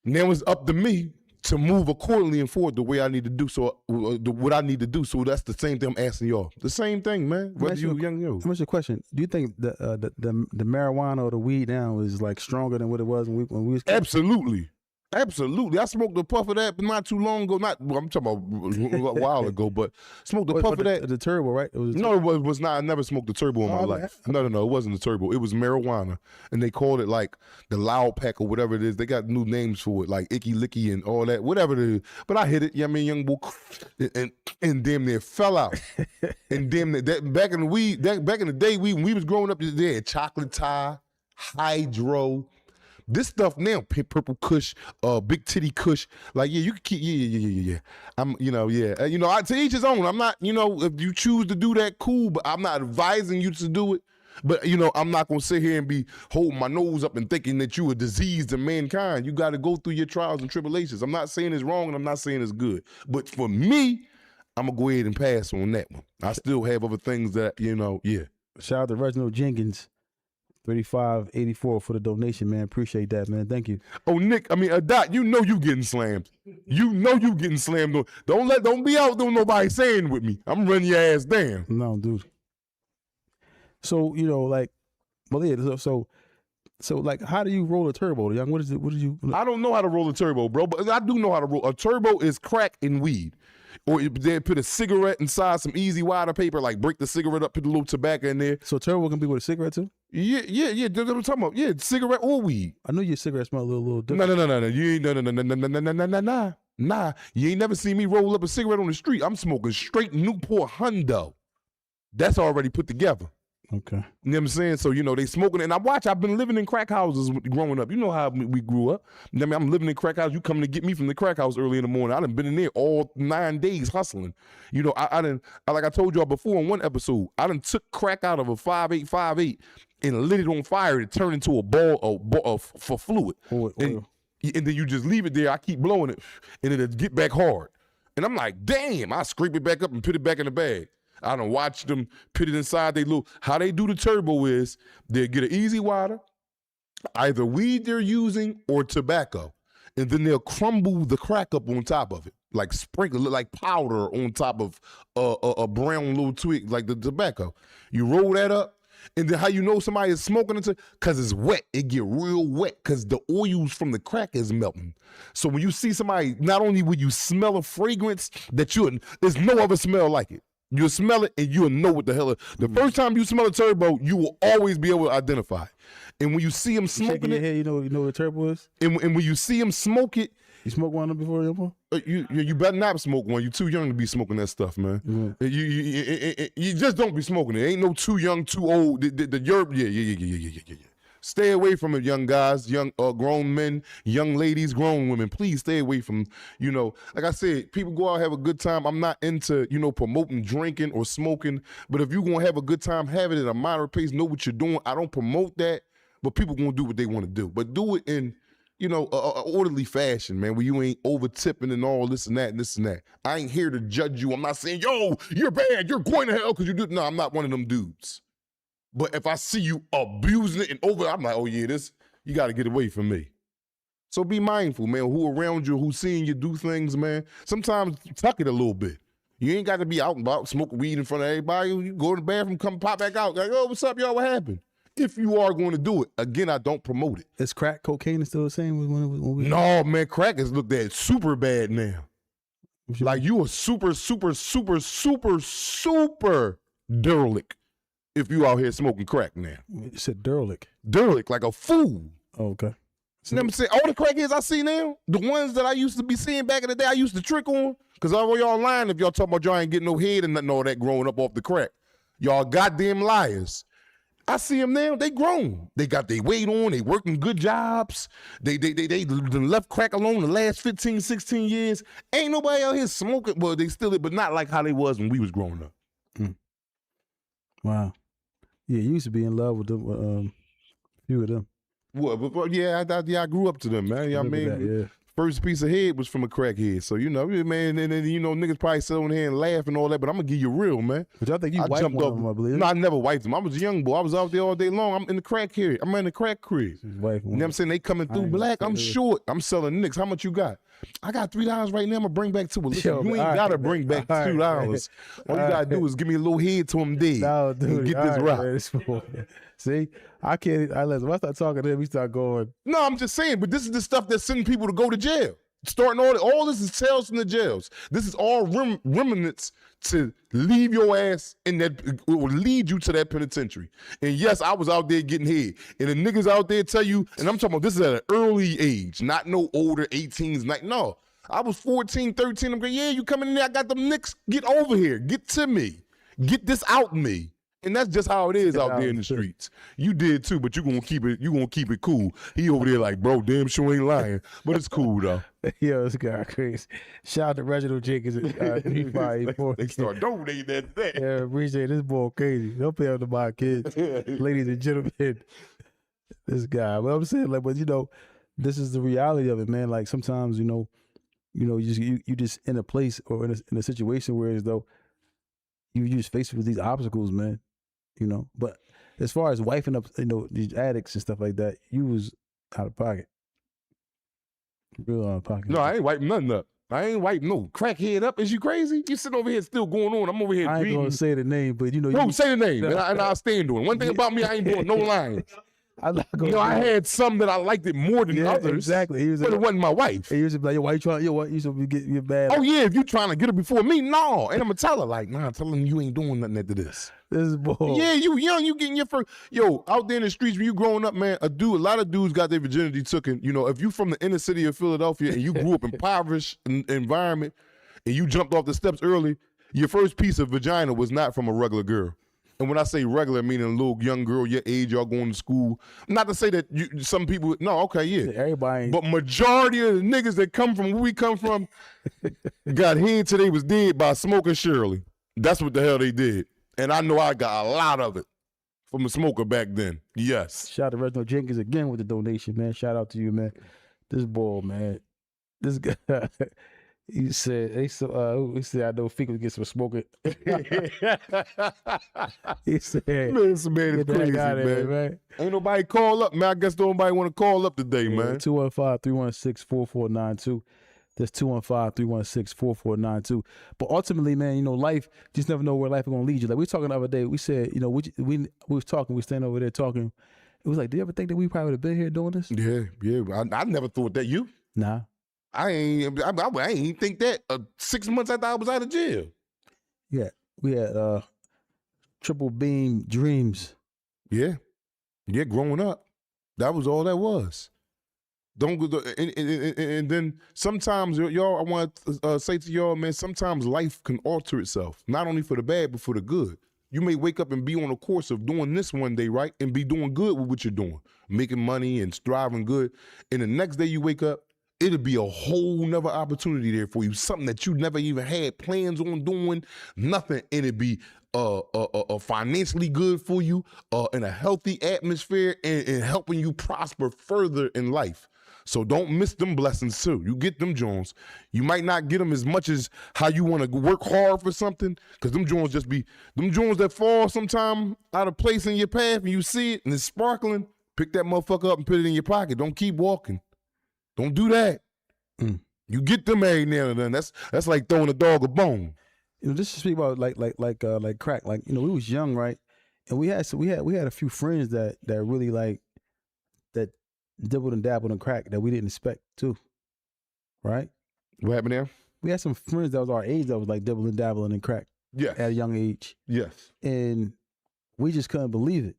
Now it's up to me to move accordingly and forward the way I need to do. So what I need to do. So that's the same thing I'm asking y'all. The same thing, man. Whether you young, yo. Let me ask you a question. Do you think the marijuana or the weed now is like stronger than what it was when we was kids? Absolutely. Absolutely. I smoked a puff of that not too long ago. I'm talking about a while ago, but smoked a puff of that. The turbo, right? It was not. I never smoked the turbo in my life. No. It wasn't the turbo. It was marijuana. And they called it like the Loud Pack or whatever it is. They got new names for it, like Icky Licky and all that, whatever it is. But I hit it, young boy, and damn near fell out. And damn near, back in the day, when we was growing up, they had chocolate tie, hydro. This stuff now, purple kush, big titty kush, like, yeah, you can keep, yeah. I'm, to each his own. I'm not, if you choose to do that, cool, but I'm not advising you to do it. But, I'm not going to sit here and be holding my nose up and thinking that you a disease to mankind. You got to go through your trials and tribulations. I'm not saying it's wrong and I'm not saying it's good. But for me, I'm going to go ahead and pass on that one. I still have other things that, yeah. Shout out to Reginald Jenkins. 3584 for the donation, man. Appreciate that, man. Thank you. Oh, Nick, Dot, you getting slammed. You getting slammed. Don't be out there nobody saying with me. I'm running your ass down. No, dude. So, so like, how do you roll a turbo, young? What is you? I don't know how to roll a turbo, bro, but I do know how to roll. A turbo is crack and weed. Or they put a cigarette inside some easy wider paper, like break the cigarette up, put a little tobacco in there. So turbo can be with a cigarette too? Yeah. That's what I'm talking about. Yeah, cigarette or weed. I know your cigarette smell a little different. No. You ain't nah. You ain't never seen me roll up a cigarette on the street. I'm smoking straight Newport Hundo. That's already put together. Okay. You know what I'm saying? So, they smoking. And I've been living in crack houses growing up. You know how we grew up. I'm living in crack house. You coming to get me from the crack house early in the morning. I done been in there all 9 days hustling. Like I told y'all before in one episode, I done took crack out of a 5858 and lit it on fire to turn into a ball for fluid. And then you just leave it there. I keep blowing it and it'll get back hard. And I'm like, damn, I scrape it back up and put it back in the bag. I done watched them put it inside they little, how they do the turbo is they'll get an easy wider, either weed they're using or tobacco, and then they'll crumble the crack up on top of it, like sprinkle it like powder on top of a brown little twig, like the tobacco. You roll that up, and then how you know somebody is smoking it? Because it's wet. It get real wet because the oils from the crack is melting. So when you see somebody, not only will you smell a fragrance that there's no other smell like it. You'll smell it and you'll know what the hell. The first time you smell a turbo, you will always be able to identify it. And when you see him smoking it, head, you know what a turbo is. And when you see him smoke it, you smoke one of them before, you better not smoke one. You're too young to be smoking that stuff, man. You just don't be smoking it. Ain't no too young, too old. Yeah. Stay away from it, young guys, young grown men, young ladies, grown women. Please stay away from, like I said, people go out and have a good time. I'm not into, promoting drinking or smoking. But if you're going to have a good time, have it at a moderate pace, know what you're doing. I don't promote that, but people going to do what they want to do. But do it in, a orderly fashion, man, where you ain't over tipping and all this and that and this and that. I ain't here to judge you. I'm not saying, yo, you're bad, you're going to hell because you do. No, I'm not one of them dudes. But if I see you abusing it and over, I'm like, oh yeah, you got to get away from me. So be mindful, man, who around you, who's seeing you do things, man. Sometimes tuck it a little bit. You ain't got to be out and about smoking weed in front of everybody. You go to the bathroom, come pop back out. Like, oh, what's up, y'all? What happened? If you are going to do it, again, I don't promote it. Is crack cocaine still the same? No, man, crack is looked at super bad now. Like you a super derelict. If you out here smoking crack now. You said derelict. Derelict, like a fool. Oh, okay. So, you know what I'm saying? All the crackheads I see now, the ones that I used to be seeing back in the day, I used to trick on, because all y'all lying if y'all talking about y'all ain't getting no head and nothing all that growing up off the crack. Y'all goddamn liars. I see them now, they grown. They got their weight on, they working good jobs. They left crack alone the last 15, 16 years. Ain't nobody out here smoking. Well, they still, but not like how they was when we was growing up. Wow. Yeah, you used to be in love with them, few of them. Well, yeah, I grew up to them, man. I mean, First piece of head was from a crackhead. So, you know, man, and then, you know, niggas probably sit on here and laugh and all that, but I'm going to give you real, man. But I think you wiped one of them, I believe. No, I never wiped them. I was a young boy. I was out there all day long. I'm in the crack here. I'm in the crack crib. You know what I'm saying? They coming through black. I'm short. I'm selling nicks. How much you got? I got $3 right now. I'm going to bring back $2. Listen, you ain't got to bring back $2. All you got to do is give me a little head to him dead. No, dude. And get this rock. See, I can't. When I start talking to him, we start going. No, I'm just saying, but this is the stuff that's sending people to go to jail. Starting all this is tales from the jails. This is all remnants to leave your ass in that, or lead you to that penitentiary. And yes, I was out there getting head. And the niggas out there tell you, and I'm talking about this is at an early age, not no older 18s. Like, no, I was 14, 13. I'm going, yeah, you coming in there, I got them nicks. Get over here. Get to me. Get this out me. And that's just how it is out there in the streets. You did too, but you gonna keep it cool. He over there like, bro, damn sure ain't lying. But it's cool though. Yo, this guy crazy. Shout out to Reginald Jenkins at 3584. They start donating that thing. Yeah, appreciate this boy crazy. Don't pay up to my kids. Ladies and gentlemen. This guy. Well, I'm saying, like, but you know, this is the reality of it, man. Like sometimes, you just in a place or in a situation where as though you just faced with these obstacles, man. You know, but as far as wifing up, you know, these addicts and stuff like that, you was out of pocket. Real out of pocket. No, I ain't wiping nothing up. I ain't wiping no crackhead up. Is you crazy? You sitting over here still going on. I'm over here I ain't reading. gonna say the name, but you know. Bro, say the name, and I'll stand doing it. One thing about me, I ain't doing no lines. I'm not gonna. You know, I had some that I liked it more than others. Exactly. But it wasn't my wife. He was like, yo, why you trying? Yo, what? You should be getting bad. Oh yeah, if you trying to get her before me, no. And I'm gonna tell her like, nah, tell him you ain't doing nothing after this. This is bull. Yeah, you young, you getting your first. Yo, out there in the streets when you growing up, man, a lot of dudes got their virginity taken. You know, if you from the inner city of Philadelphia and you grew up in impoverished environment and you jumped off the steps early, your first piece of vagina was not from a regular girl. And when I say regular, meaning a little young girl your age, y'all going to school. Not to say that some people, no, okay, yeah. Everybody. But majority of the niggas that come from where we come from got head till they was dead by smoking Shirley. That's what the hell they did. And I know I got a lot of it from a smoker back then. Yes. Shout out to Reginald Jenkins again with the donation, man. Shout out to you, man. This boy, man. This guy. He said, I know Feek would get some smoking. He said, man, this man is crazy, man. Ain't nobody call up, man. I guess nobody want to call up today, man. 215-316-4492. That's 215-316-4492. But ultimately, man, you know, life, you just never know where life is going to lead you. Like we were talking the other day, we said, you know, we was talking, we standing over there talking. It was like, do you ever think that we probably would have been here doing this? Yeah. I never thought that. You? Nah. I ain't think that 6 months after I was out of jail. Yeah, we had triple beam dreams. Yeah, growing up, that was all that was. Don't go, and then sometimes y'all, I want to say to y'all, man, sometimes life can alter itself, not only for the bad but for the good. You may wake up and be on a course of doing this one day, right, and be doing good with what you're doing, making money and striving good, and the next day you wake up, it'll be a whole nother opportunity there for you, something that you never even had plans on doing, nothing, and it'd be financially good for you, in a healthy atmosphere, and helping you prosper further in life. So don't miss them blessings too. You get them Jones. You might not get them as much as how you want to work hard for something, because them Jones just be, them Jones that fall sometime out of place in your path and you see it and it's sparkling, pick that motherfucker up and put it in your pocket. Don't keep walking. Don't do that. You get them every now and then. That's like throwing a dog a bone. You know, this is speak about like crack. Like, you know, we was young, right? And we had a few friends that really like that dibbled and dabbled in crack that we didn't expect too. Right? What happened there? We had some friends that was our age that was like dibbling and dabbling in crack. Yeah. At a young age. Yes. And we just couldn't believe it.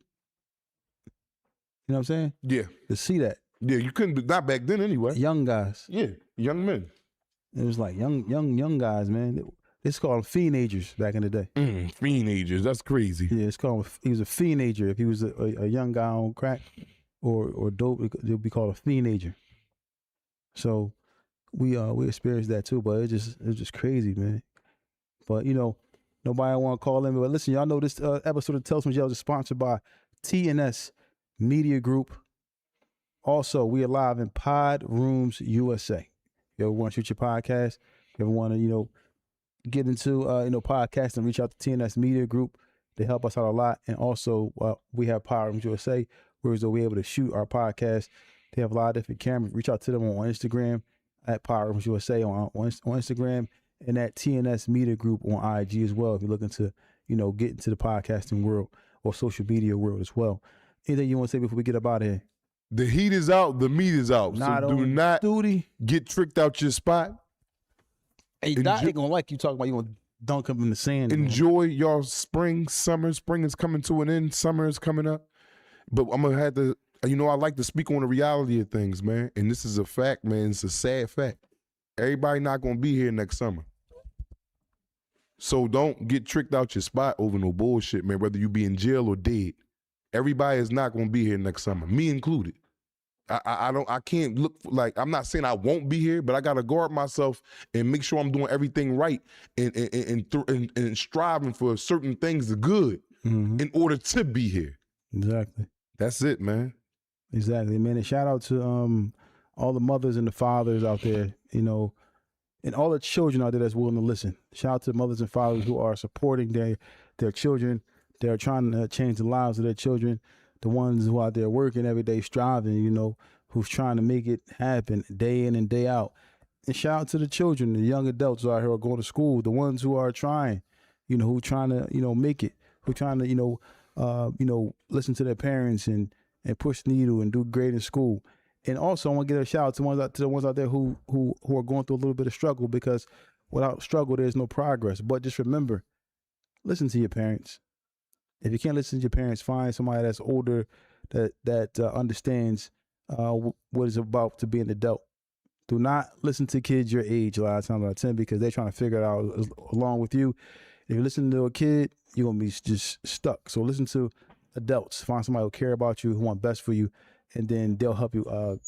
You know what I'm saying? Yeah. To see that. Yeah, you couldn't, not back then anyway. Young guys. Yeah, young men. It was like young guys, man. It's called teenagers back in the day. Teenagers, that's crazy. Yeah, it's called, he was a teenager. If he was a young guy on crack or dope, it would be called a teenager. So we experienced that too, but it was just crazy, man. But you know, nobody want to call in. But listen, y'all know this episode of Tales from Jail is sponsored by TNS Media Group. Also, we are live in Pod Rooms USA. you ever want to shoot your podcast, you ever want to, get into, podcasting, reach out to TNS Media Group. They help us out a lot. And also, we have Power Rooms USA, where we're able to shoot our podcast. They have a lot of different cameras. Reach out to them on Instagram at Power Rooms USA on Instagram, and at TNS Media Group on IG as well. If you're looking to, get into the podcasting world or social media world as well. Anything you want to say before we get up out of here? The heat is out, the meat is out. Not so do on not duty. get tricked out your spot. Hey, Doc ain't gonna like you talking about you gonna dunk him in the sand. Enjoy y'all spring, summer. Spring is coming to an end. Summer is coming up. But I'm gonna have to, I like to speak on the reality of things, man. And this is a fact, man. It's a sad fact. Everybody not gonna be here next summer. So don't get tricked out your spot over no bullshit, man. Whether you be in jail or dead, everybody is not gonna be here next summer, me included. I can't look like, I'm not saying I won't be here, but I gotta guard myself and make sure I'm doing everything right and striving for certain things good in order to be here. Exactly. That's it, man. Exactly, man. And shout out to all the mothers and the fathers out there, and all the children out there that's willing to listen. Shout out to mothers and fathers who are supporting their children. They're trying to change the lives of their children. The ones who are out there working every day, striving, who's trying to make it happen day in and day out. And shout out to the children, the young adults who are out here going to school, the ones who are trying, who trying to, make it, who trying to, listen to their parents and push the needle and do great in school. And also, I want to give a shout out to the ones out there who are going through a little bit of struggle, because without struggle, there's no progress. But just remember, listen to your parents. If you can't listen to your parents, find somebody that's older that understands what it's about to be an adult. Do not listen to kids your age a lot of times out of 10, because they're trying to figure it out along with you. If you listen to a kid, you're going to be just stuck. So listen to adults. Find somebody who care about you, who want best for you, and then they'll help you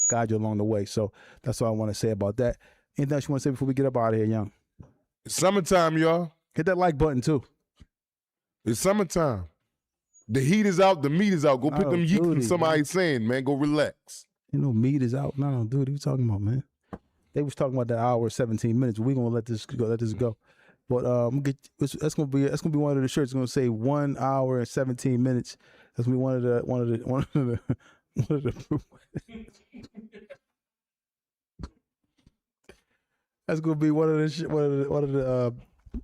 guide you along the way. So that's all I want to say about that. Anything else you want to say before we get up out of here, Young? It's summertime, y'all. Hit that like button, too. It's summertime. The heat is out, the meat is out. Go put them yeet in somebody's saying, man. Go relax. Meat is out. No, dude, what are you talking about, man? They was talking about that hour 17 minutes. We're gonna let this go. But that's gonna be one of the shirts. It's gonna say 1 hour and 17 minutes. That's gonna be one of the that's gonna be one of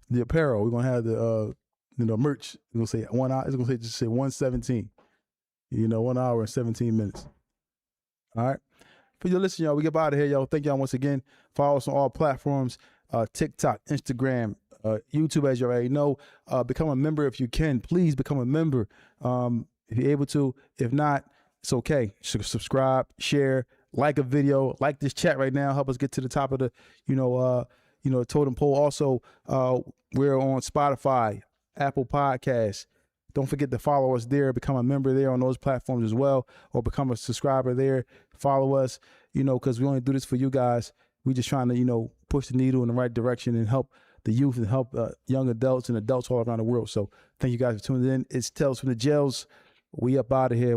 the apparel. We're gonna have the merch. It's gonna say 1 hour. It's gonna say 117. 1 hour and 17 minutes. All right. For you listen, y'all, we get out of here, y'all. Thank y'all once again. Follow us on all platforms: TikTok, Instagram, YouTube, as you already know. Become a member if you can. Please become a member if you're able to. If not, it's okay. Subscribe, share, like a video, like this chat right now. Help us get to the top of the totem pole. Also, we're on Spotify, Apple Podcasts. Don't forget to follow us there. Become a member there on those platforms as well, or become a subscriber there. Follow us, because we only do this for you guys. We just trying to, push the needle in the right direction and help the youth and help young adults and adults all around the world. So thank you guys for tuning in. It's Tales from the Jails. We up out of here.